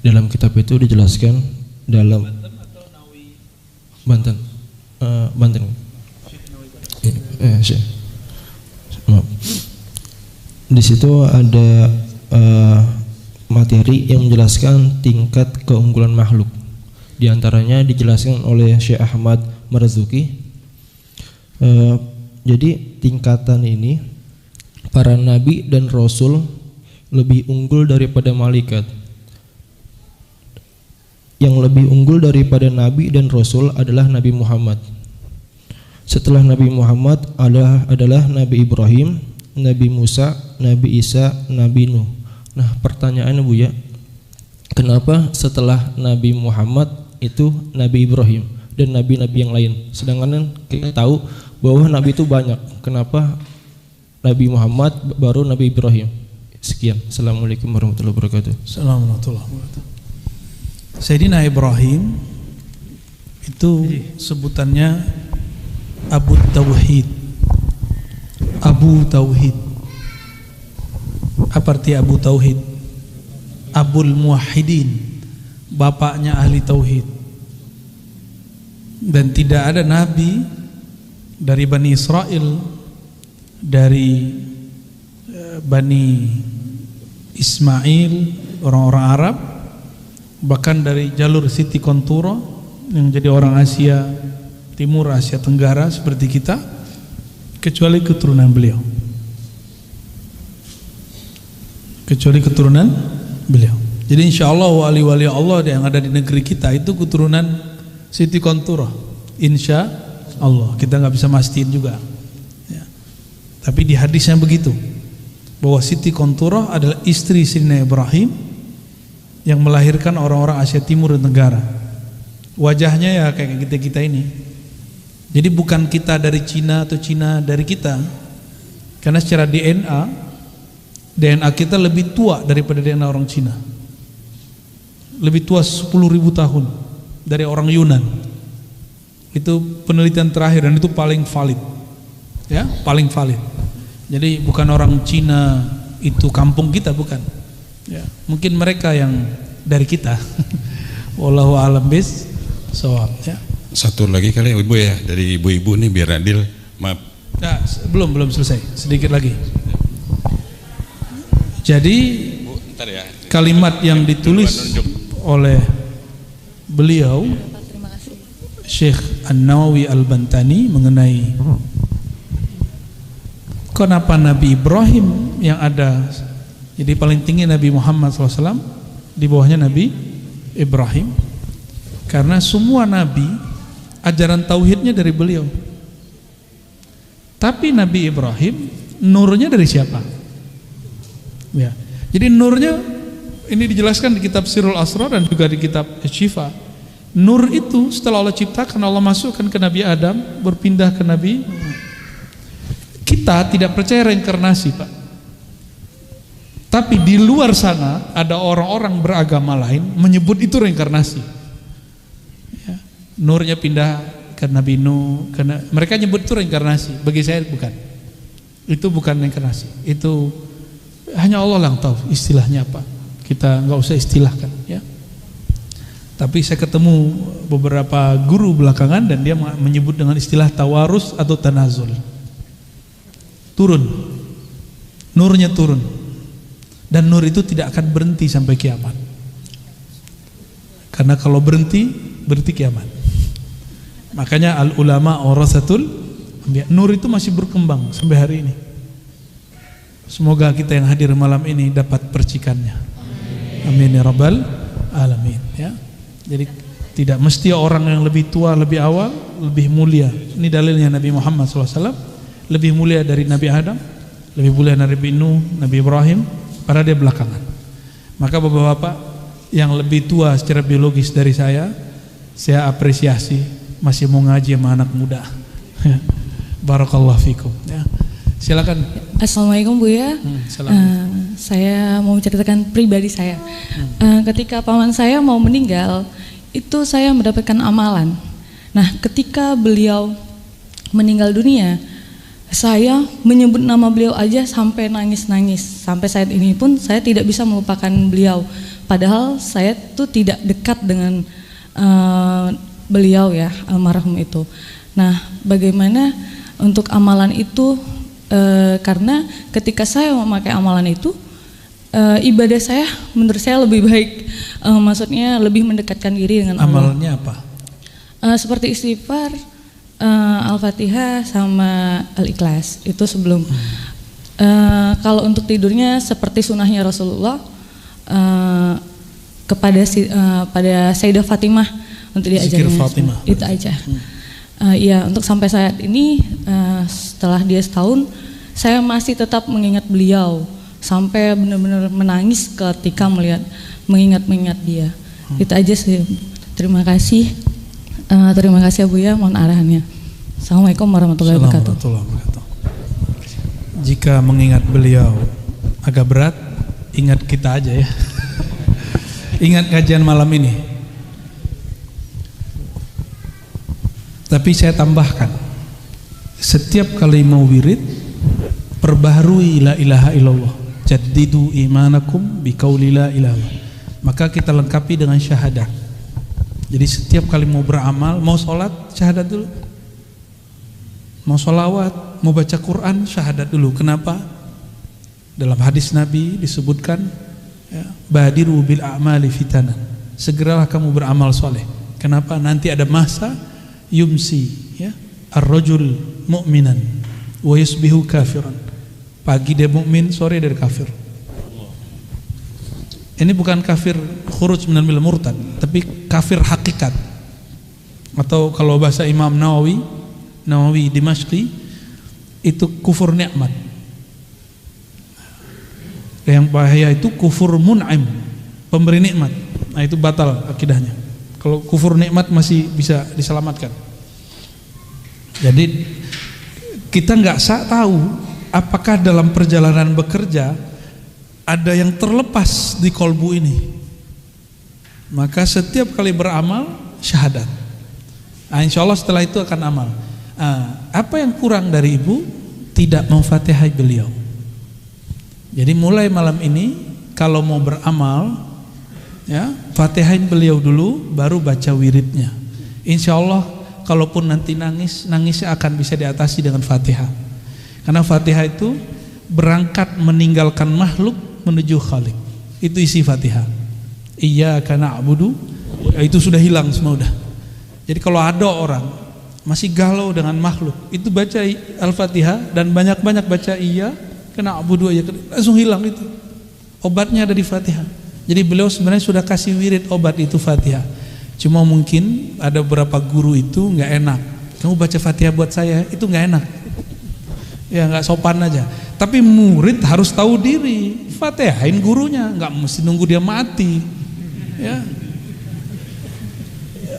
Dalam kitab itu dijelaskan dalam Banten. Banten. Syekh. Di situ ada materi yang menjelaskan tingkat keunggulan makhluk. Di antaranya dijelaskan oleh Syekh Ahmad Marzuki. Jadi tingkatan ini para nabi dan rasul lebih unggul daripada malaikat. Yang lebih unggul daripada nabi dan rasul adalah Nabi Muhammad. Setelah Nabi Muhammad adalah Nabi Ibrahim, Nabi Musa, Nabi Isa, Nabi Nuh. Nah, pertanyaannya Bu ya, kenapa setelah Nabi Muhammad itu Nabi Ibrahim dan nabi-nabi yang lain? Sedangkan kita tahu bahwa nabi itu banyak. Kenapa Nabi Muhammad baru Nabi Ibrahim? Sekian. Assalamualaikum warahmatullahi wabarakatuh. Assalamualaikum warahmatullahi wabarakatuh. Sayyidina Ibrahim itu sebutannya Abu Tauhid. Abu Tauhid. Apa arti Abu Tauhid? Abul Muwahhidin, bapaknya ahli tauhid. Dan tidak ada nabi dari Bani Israel, dari Bani Ismail, orang-orang Arab, bahkan dari jalur Siti Konturo yang jadi orang Asia Timur, Asia Tenggara seperti kita, kecuali keturunan beliau. Kecuali keturunan beliau. Jadi insya Allah wali-wali Allah yang ada di negeri kita itu keturunan Siti Konturo. Insya Allah, kita nggak bisa mastiin juga. Ya. Tapi di hadisnya begitu, bahwa Siti Konturo adalah istri Sayyidina Ibrahim yang melahirkan orang-orang Asia Timur dan Tenggara. Wajahnya ya kayak kita ini. Jadi bukan kita dari Cina atau Cina dari kita, karena secara DNA kita lebih tua daripada DNA orang Cina. Lebih tua 10.000 tahun dari orang Yunan. Itu penelitian terakhir dan itu paling valid. Ya, paling valid. Jadi bukan orang Cina itu kampung kita, bukan. Ya, mungkin mereka yang dari kita. Wallahu a'lam bis-shawab, ya. Satu lagi kali Ibu ya, dari ibu-ibu nih biar adil. Maaf. Nah, belum selesai. Sedikit lagi. Jadi kalimat yang ditulis oleh beliau Syekh An-Nawawi Al-Bantani mengenai kenapa Nabi Ibrahim yang ada, jadi paling tinggi Nabi Muhammad SAW, di bawahnya Nabi Ibrahim, karena semua Nabi ajaran tauhidnya dari beliau. Tapi Nabi Ibrahim nurnya dari siapa? Ya. Jadi nurnya ini dijelaskan di kitab Sirrul Asrar dan juga di kitab Syifa. Nur itu setelah Allah ciptakan, Allah masukkan ke Nabi Adam, berpindah ke Nabi. Kita tidak percaya reinkarnasi, Pak. Tapi di luar sana ada orang-orang beragama lain menyebut itu reinkarnasi. Ya. Nurnya pindah ke Nabi Nuh, karena mereka nyebut itu reinkarnasi. Bagi saya bukan. Itu bukan reinkarnasi. Itu hanya Allah yang tahu istilahnya apa. Kita nggak usah istilahkan, ya. Tapi saya ketemu beberapa guru belakangan dan dia menyebut dengan istilah tawarus atau tanazul. Turun, nurnya turun, dan nur itu tidak akan berhenti sampai kiamat. Karena kalau berhenti kiamat. Makanya al ulama warasatul anbiya. Nur itu masih berkembang sampai hari ini. Semoga kita yang hadir malam ini dapat percikannya. Amin ya rabbal alamin, ya. Jadi tidak mesti orang yang lebih tua, lebih awal, lebih mulia. Ini dalilnya Nabi Muhammad SAW lebih mulia dari Nabi Adam, lebih mulia dari Nabi Nuh, Nabi Ibrahim, padahal dia belakangan. Maka bapak-bapak yang lebih tua secara biologis dari saya apresiasi masih mau ngaji sama anak muda. Barakallahu fikum, ya. Silakan. Assalamualaikum Bu ya. Saya mau menceritakan pribadi saya. Ketika paman saya mau meninggal, itu saya mendapatkan amalan. Nah, ketika beliau meninggal dunia, saya menyebut nama beliau aja sampai nangis-nangis. Sampai saat ini pun saya tidak bisa melupakan beliau. Padahal saya tuh tidak dekat dengan beliau ya, almarhum itu. Nah, bagaimana untuk amalan itu? Karena ketika saya memakai amalan itu, ibadah saya menurut saya lebih baik, maksudnya lebih mendekatkan diri dengan Allah. Amalnya apa? Seperti istighfar, Al-Fatihah sama Al-Ikhlas itu sebelum. Kalau untuk tidurnya seperti sunahnya Rasulullah, pada Sayyidah Fatimah untuk diajarin. Zikir Fatimah. Itu aja. Ya, untuk sampai saat ini setelah dia setahun, saya masih tetap mengingat beliau sampai benar-benar menangis ketika mengingat dia. Itu aja sih. Terima kasih ya Bu ya, mohon arahannya. Assalamualaikum warahmatullahi wabarakatuh. Jika mengingat beliau agak berat, ingat kita aja ya. Ingat kajian malam ini. Tapi saya tambahkan, setiap kali mau wirid perbaharui la ilaha illallah, jaddidu imanakum biqauli la ilaha illallah. Maka kita lengkapi dengan syahadat. Jadi setiap kali mau beramal, mau sholat syahadat dulu, mau sholawat, mau baca Quran syahadat dulu. Kenapa? Dalam hadis Nabi disebutkan, ya, badiru bil a'mali fitanan, segeralah kamu beramal soleh. Kenapa? Nanti ada masa yumsi, ya, ar-rajul mu'minan wa yusbihu kafiran. Pagi dia mukmin, sore dia kafir. Ini bukan kafir khuruj minal millah murtad, tapi kafir hakikat. Atau kalau bahasa Imam Nawawi Dimashqi, itu kufur nikmat. Yang bahaya itu kufur mun'im, pemberi nikmat. Nah, itu batal akidahnya. Kalau kufur nikmat masih bisa diselamatkan. Jadi kita nggak tahu apakah dalam perjalanan bekerja ada yang terlepas di kolbu ini. Maka setiap kali beramal syahadat. Nah, insya Allah setelah itu akan amal. Apa yang kurang dari ibu? Tidak memfatihai beliau. Jadi mulai malam ini kalau mau beramal, ya, fatihain beliau dulu, baru baca wiridnya. Insya Allah kalaupun nanti nangisnya akan bisa diatasi dengan fatihah. Karena fatihah itu berangkat meninggalkan makhluk menuju khalik. Itu isi fatihah. Iyyaka na'budu, itu sudah hilang semua udah. Jadi kalau ada orang masih galau dengan makhluk, itu baca Al-Fatihah dan banyak-banyak baca iyyaka na'budu, langsung hilang itu. Obatnya ada di Fatihah. Jadi beliau sebenarnya sudah kasih wirid obat itu Fatihah. Cuma mungkin ada beberapa guru itu nggak enak. Kamu baca Fatihah buat saya, itu nggak enak. Ya nggak sopan aja. Tapi murid harus tahu diri, fatihain gurunya, nggak mesti nunggu dia mati. Ya.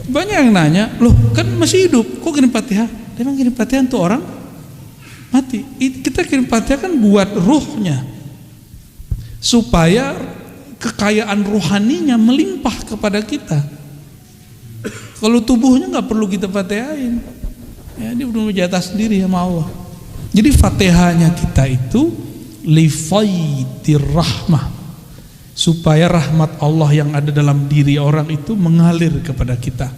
Banyak yang nanya, loh kan masih hidup, kok kirim fatihah? Dia memang kirim fatihah untuk orang mati. Kita kirim fatihah kan buat ruhnya, supaya kekayaan rohaninya melimpah kepada kita. Kalau tubuhnya nggak perlu kita fatihain, ya dia udah jatah sendiri sama Allah. Jadi fatihahnya kita itu li faidir rahmah, supaya rahmat Allah yang ada dalam diri orang itu mengalir kepada kita.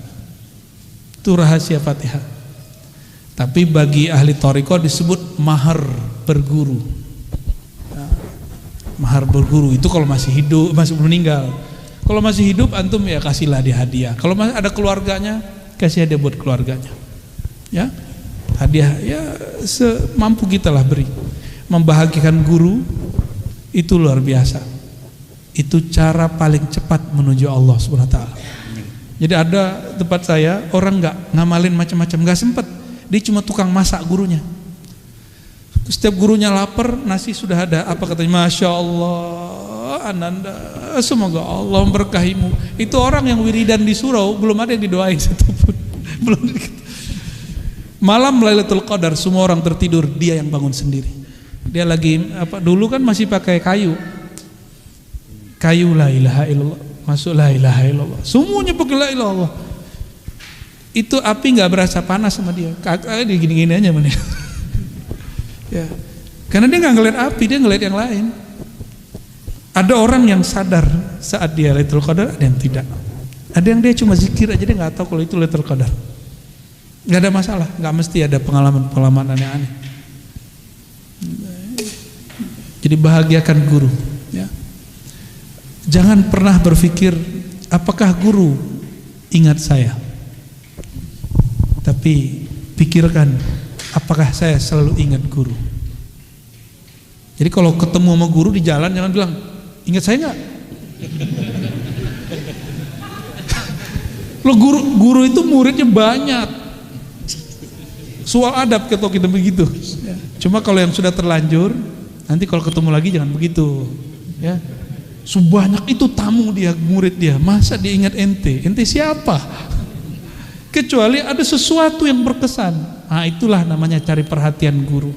Itu rahasia fatihah. Tapi bagi ahli thariqah disebut mahar berguru. Mahar berguru itu kalau masih hidup, masih belum meninggal. Kalau masih hidup antum ya kasihlah dia hadiah. Kalau masih ada keluarganya, kasih hadiah buat keluarganya. Ya. Hadiah ya semampu kita lah beri. Membahagiakan guru itu luar biasa. Itu cara paling cepat menuju Allah Subhanahu wa taala. Jadi ada tempat saya orang nggak ngamalin macam-macam, nggak sempet. Dia cuma tukang masak gurunya. Setiap gurunya lapar, nasi sudah ada. Apa katanya? Masya Allah, Ananda, semoga Allah memberkahimu. Itu orang yang wiridan di surau belum ada yang didoain satupun. Belum. Malam Lailatul Qadar semua orang tertidur, dia yang bangun sendiri. Dia lagi dulu kan masih pakai kayu la ilaha illallah, masuk la ilaha illallah, semuanya pakai la ilaha illallah. Itu api nggak berasa panas sama dia, dia gini-gini aja mana. Ya, karena dia nggak ngeliat api, dia ngeliat yang lain. Ada orang yang sadar saat dia Lailatul Qadar, ada yang tidak. Ada yang dia cuma zikir aja, dia nggak tahu kalau itu Lailatul Qadar. Nggak ada masalah, nggak mesti ada pengalaman aneh-aneh. Jadi bahagiakan guru, ya. Jangan pernah berpikir apakah guru ingat saya, tapi pikirkan apakah saya selalu ingat guru. Jadi kalau ketemu sama guru di jalan jangan bilang ingat saya nggak. Lo guru itu muridnya banyak. Soal adab kalau kita begitu. Cuma kalau yang sudah terlanjur, nanti kalau ketemu lagi jangan begitu. Ya, sebanyak itu tamu dia, murid dia, masa dia ingat ente? Ente siapa? Kecuali ada sesuatu yang berkesan. Nah, itulah namanya cari perhatian guru.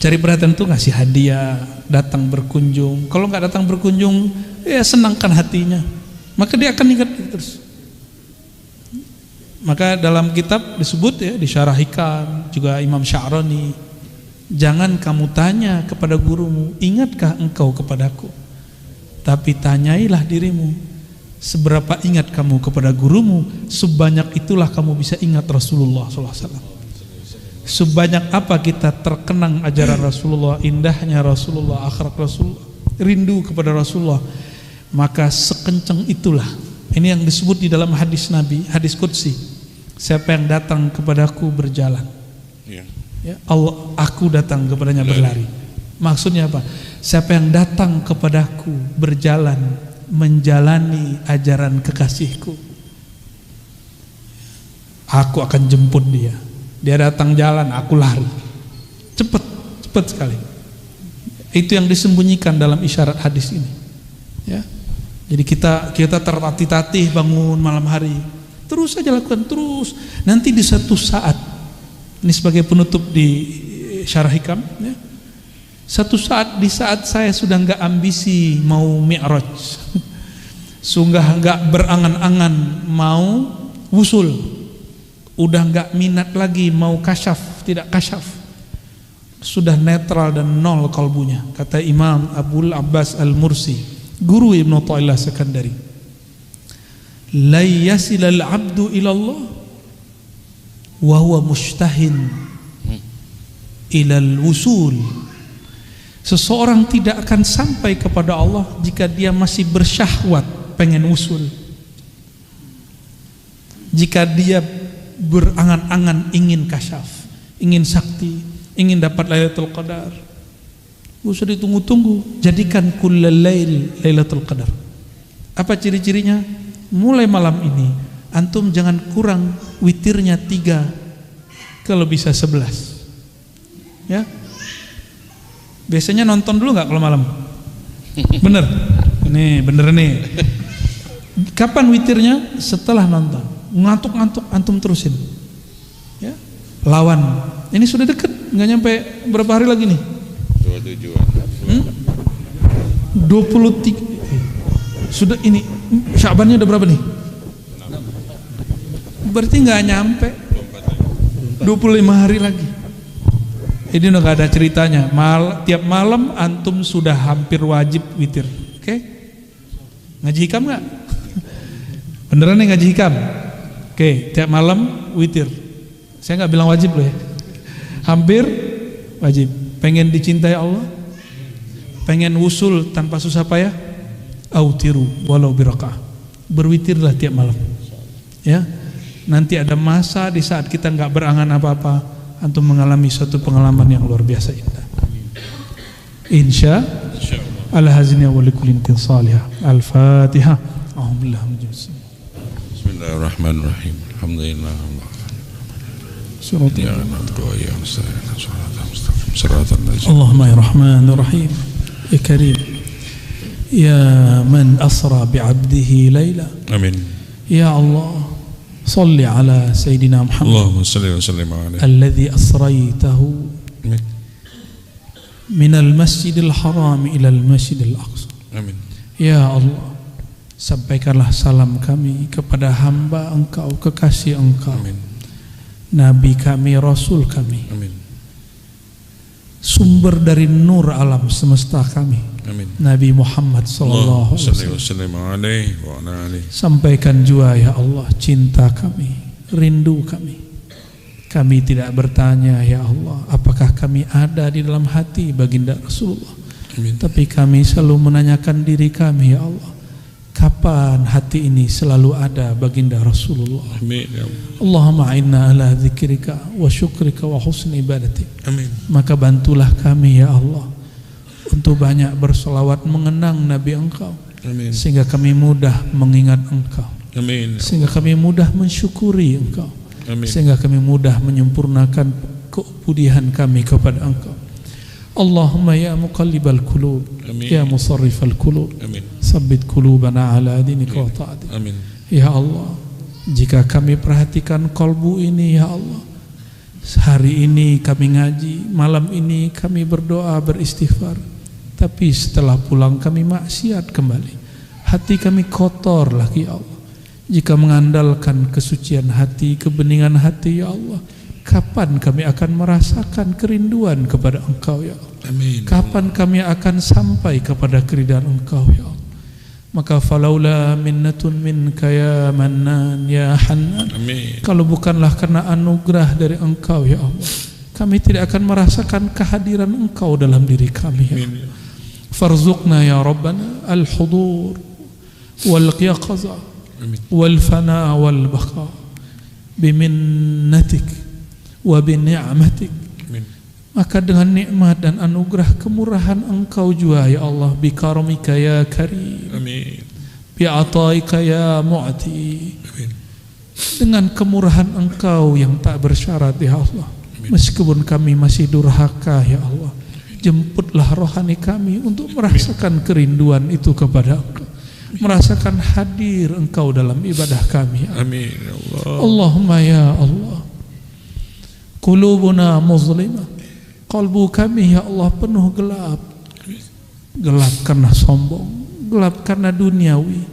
Cari perhatian itu ngasih hadiah, datang berkunjung. Kalau nggak datang berkunjung, ya senangkan hatinya. Maka dia akan ingat terus. Maka dalam kitab disebut ya, di Syarah Hikam juga Imam Sya'rani, jangan kamu tanya kepada gurumu, ingatkah engkau kepadaku? Tapi tanyailah dirimu, seberapa ingat kamu kepada gurumu, sebanyak itulah kamu bisa ingat Rasulullah SAW. Sebanyak apa kita terkenang ajaran Rasulullah, indahnya Rasulullah, akhlak Rasulullah, rindu kepada Rasulullah, maka sekencang itulah. Ini yang disebut di dalam hadis Nabi, hadis Qudsi, siapa yang datang kepadaku berjalan, ya, Allah, aku datang kepadanya berlari. Maksudnya apa? Siapa yang datang kepadaku berjalan, menjalani ajaran kekasihku, aku akan jemput dia. Dia datang jalan, aku lari. Cepat sekali. Itu yang disembunyikan dalam isyarat hadis ini. Ya. Jadi kita tertatih-tatih bangun malam hari, terus saja lakukan terus. Nanti di satu saat, ini sebagai penutup di Syarah Hikam, ya. Satu saat, di saat saya sudah nggak ambisi mau mi'raj, sudah nggak berangan-angan mau wusul, udah nggak minat lagi mau kasyaf, tidak kasyaf, sudah netral dan nol kalbunya. Kata Imam Abul Abbas Al-Mursi, guru Ibnu Thaillah Sekandari, la yasilal abdu ilallah wa huwa mustahin ilal wusul. Seseorang tidak akan sampai kepada Allah jika dia masih bersyahwat pengen usul, jika dia berangan-angan ingin kasyaf, ingin sakti, ingin dapat Lailatul Qadar. Gak usah ditunggu-tunggu, jadikan kullal lail Lailatul Qadar. Apa ciri-cirinya? Mulai malam ini antum jangan kurang witirnya 3, kalau bisa 11. Ya. Biasanya nonton dulu nggak kalau malam? Bener? Nih bener nih. Kapan witirnya? Setelah nonton. Ngantuk-ngantuk antum terusin. Ya. Lawan. Ini sudah deket, nggak nyampe berapa hari lagi nih? 23. Sudah ini Syabannya udah berapa nih? Berarti nggak nyampe 25 hari lagi. Ini udah gak ada ceritanya. Tiap malam antum sudah hampir wajib witir. Oke? Ngaji hikam gak? Beneran nih ngaji hikam? Oke, tiap malam witir. Saya gak bilang wajib loh ya. Hampir wajib. Pengen dicintai Allah, pengen wusul tanpa susah payah, autiru walau biraka'ah. Berwitirlah tiap malam. Ya. Nanti ada masa di saat kita gak berangan apa-apa, antum mengalami suatu pengalaman yang luar biasa indah. Insya Allah hazina wa likulli salihah. Al-Fatihah. Bismillahirrahmanirrahim. Alhamdulillah. Allahumma ya Rahman ya Rahim ya Karim ya man asra bi'abdihi layla. Amin. Ya Allah, صل على سيدنا محمد اللهم صل وسلم عليه الذي أسريته من المسجد الحرام إلى المسجد الأقصى. Amin. Ya Allah, sampaikanlah salam kami kepada hamba Engkau, kekasih Engkau. Amin. Nabi kami, Rasul kami. Amin. Sumber dari nur alam semesta kami. Amin. Nabi Muhammad sallallahu alaihi wasallam. Sampaikan jua ya Allah cinta kami, rindu kami. Kami tidak bertanya ya Allah apakah kami ada di dalam hati baginda Rasulullah. Amin. Tapi kami selalu menanyakan diri kami ya Allah, kapan hati ini selalu ada baginda Rasulullah. Amin. Allahumma inna ala dzikrika wa syukrika wa husni ibadatik. Amin. Maka bantulah kami ya Allah untuk banyak berselawat mengenang Nabi Engkau. Amin. Sehingga kami mudah mengingat Engkau. Amin. Sehingga kami mudah mensyukuri Engkau. Amin. Sehingga kami mudah menyempurnakan keubudian kami kepada Engkau. Allahumma ya muqallibal qulub, ya musarrifal qulub, sabbit qulubana ala dinika wa ta'atik. Amin. Ya Allah, jika kami perhatikan kalbu ini ya Allah, hari ini kami ngaji, malam ini kami berdoa beristighfar, tapi setelah pulang kami maksiat kembali, hati kami kotor lagi ya Allah. Jika mengandalkan kesucian hati, kebeningan hati ya Allah, kapan kami akan merasakan kerinduan kepada Engkau ya Allah? Amin. Kapan kami akan sampai kepada keridhaan Engkau ya Allah? Maka falaula minnatun minka ya Mannan ya Hannan. Amin. Kalau bukanlah karena anugerah dari Engkau ya Allah, kami tidak akan merasakan kehadiran Engkau dalam diri kami ya Allah. Farzuqna ya Rabbana al-hudur wal yaqaza wal fana wal baqa biminnatik wa bini'matik. Maka dengan nikmat dan anugerah kemurahan Engkau jua ya Allah, bikaramika ya karim, Amin. bi'ataika ya mu'ti. Amin. Dengan kemurahan Engkau yang tak bersyarat ya Allah. Meskipun kami masih durhaka ya Allah, jemputlah rohani kami untuk merasakan kerinduan itu kepada Engkau, merasakan hadir Engkau dalam ibadah kami ya Allah. Amin ya Allah. Allahumma ya Allah, qulubuna muzlimah, kalbu kami ya Allah penuh gelap. Gelap karena sombong, gelap karena duniawi,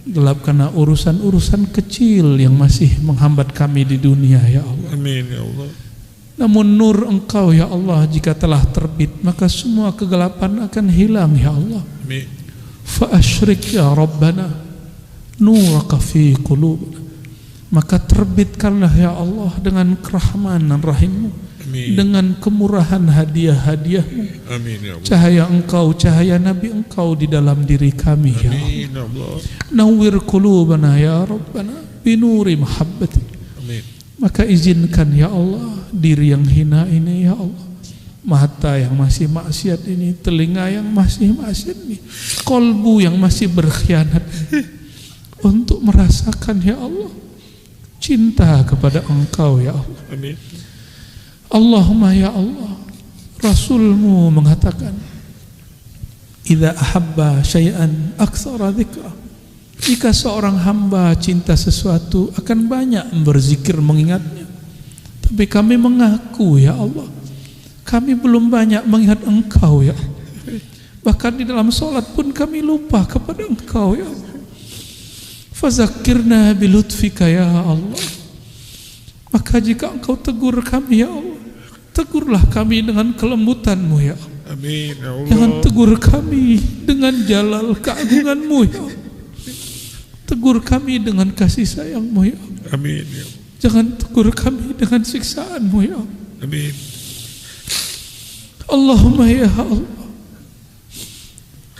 gelap karena urusan-urusan kecil yang masih menghambat kami di dunia ya Allah. Amin ya Allah. Namun nur Engkau ya Allah jika telah terbit, maka semua kegelapan akan hilang ya Allah. Amin. Fa asyrik ya Rabbana nuraka fi qulubina, maka terbitkanlah ya Allah dengan kerahmanan rahim-Mu, dengan kemurahan hadiah-hadiah-Mu, Amin ya Allah. cahaya Engkau, cahaya Nabi Engkau di dalam diri kami ya Allah. Amin ya Allah. Nawwir qulubana ya Rabbana binuri mahabbatik. Amin. Maka izinkan ya Allah diri yang hina ini ya Allah, mata yang masih maksiat ini, telinga yang masih maksiat ini, kolbu yang masih berkhianat ini, untuk merasakan ya Allah cinta kepada Engkau ya Allah. Amin. Allahumma ya Allah, Rasul-Mu mengatakan, idza ahabba syai'an aktsara dzikra. Jika seorang hamba cinta sesuatu akan banyak berzikir mengingatnya. Tapi kami mengaku ya Allah, kami belum banyak mengingat Engkau ya Allah. Bahkan di dalam sholat pun kami lupa kepada Engkau ya Allah. Fazakirna bilutfika ya Allah. Maka jika Engkau tegur kami ya Allah, tegurlah kami dengan kelembutan-Mu ya Allah. Amin ya Allah. Jangan tegur kami dengan jalal keagungan-Mu ya Allah. Tegur kami dengan kasih sayang-Mu ya Allah. Amin ya Allah. Jangan tegur kami dengan siksaan-Mu ya Allah. Amin. Allahumma ya Allah,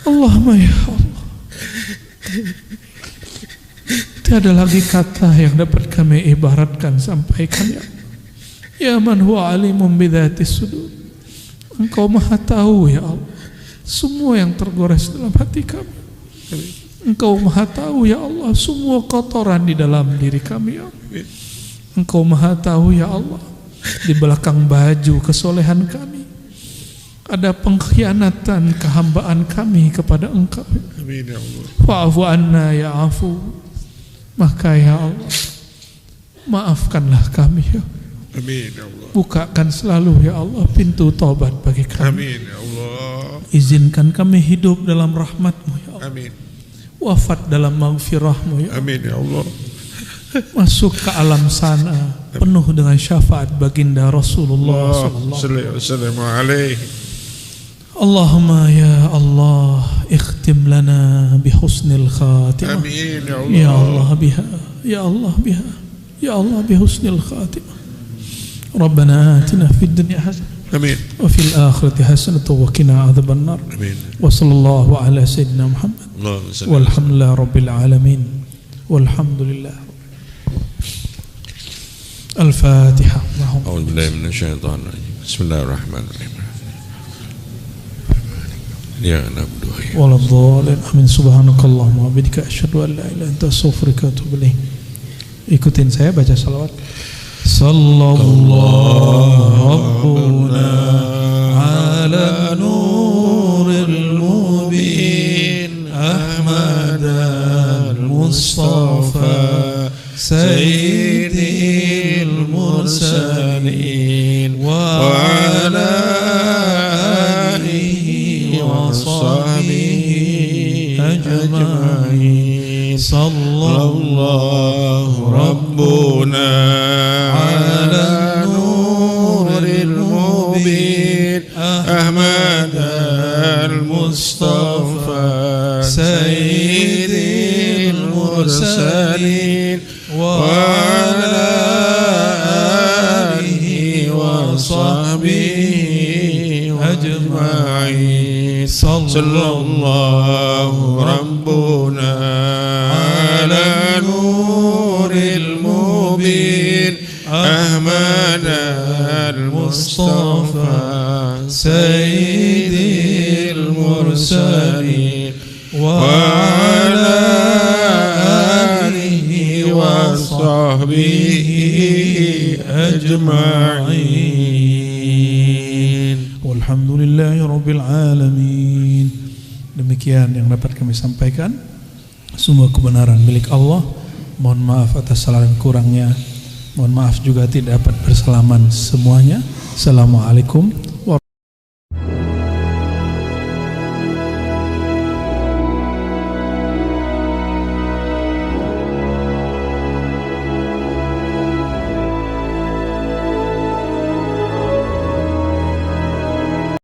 Allahumma ya Allah. Tiada lagi kata yang dapat kami ibaratkan sampaikan ya Allah. Ya man huwa alimun bidzatis sudur. Engkau maha tahu ya Allah semua yang tergores dalam hati kami. Engkau maha tahu ya Allah semua kotoran di dalam diri kami ya Allah. Engkau maha tahu ya Allah di belakang baju kesolehan kami ada pengkhianatan kehambaan kami kepada Engkau. Amin ya Allah. Fa'fu anna ya afu. Maka ya Allah, maafkanlah kami ya. Amin ya Allah. Bukakan selalu ya Allah pintu taubat bagi kami. Amin ya Allah. Izinkan kami hidup dalam rahmat-Mu ya Allah. Amin. Wafat dalam maghfirah-Mu ya Allah. Amin ya Allah. Masuk ke alam sana penuh dengan syafaat baginda Rasulullah sallallahu alaihi wasallam. Allahumma ya Allah ikhtim lana bihusnil khatimah. Amin ya Allah. Ya Allah biha, ya Allah biha, ya Allah bihusnil khatimah. Rabbana atina fid dunya hasanah. Amin. Wa fil akhirati hasanah wa qina adzaban nar. Amin. Wa sallallahu ala sayyidina Muhammad. Walhamdulillahi rabbil alamin. Walhamdulillah. Al-Fatihah. A'udzu billahi minasyaitonir rajim. Bismillahirrahmanirrahim. Ya nabdu wala dhalin amin subhanakallahumma wa bihamdika asyhadu an la ilaha illa anta astaghfiruka wa atubu ilaik. Ikutin saya baca salawat. Sallallahu rabbuna ala nuril mubin Ahmad al-Mustafa sayyidil mursalin wa ala وصحبه أجمعين sallallahu rabbuna ala nuril mubin Ahmad al-Mustafa sayyidil mursalin wa ala alihi wa sahbihi ajma'in sallallahu rabbuna ala nuril mubin Ahmad al-Mustafa sayyidil mursalin wa ala alihi wa sahbihi ajma'in. Walhamdulillahi rabbil alamin. Demikian yang dapat kami sampaikan. Semua kebenaran milik Allah. Mohon maaf atas salah dan kurangnya. Mohon maaf juga tidak dapat bersalaman semuanya. Assalamualaikum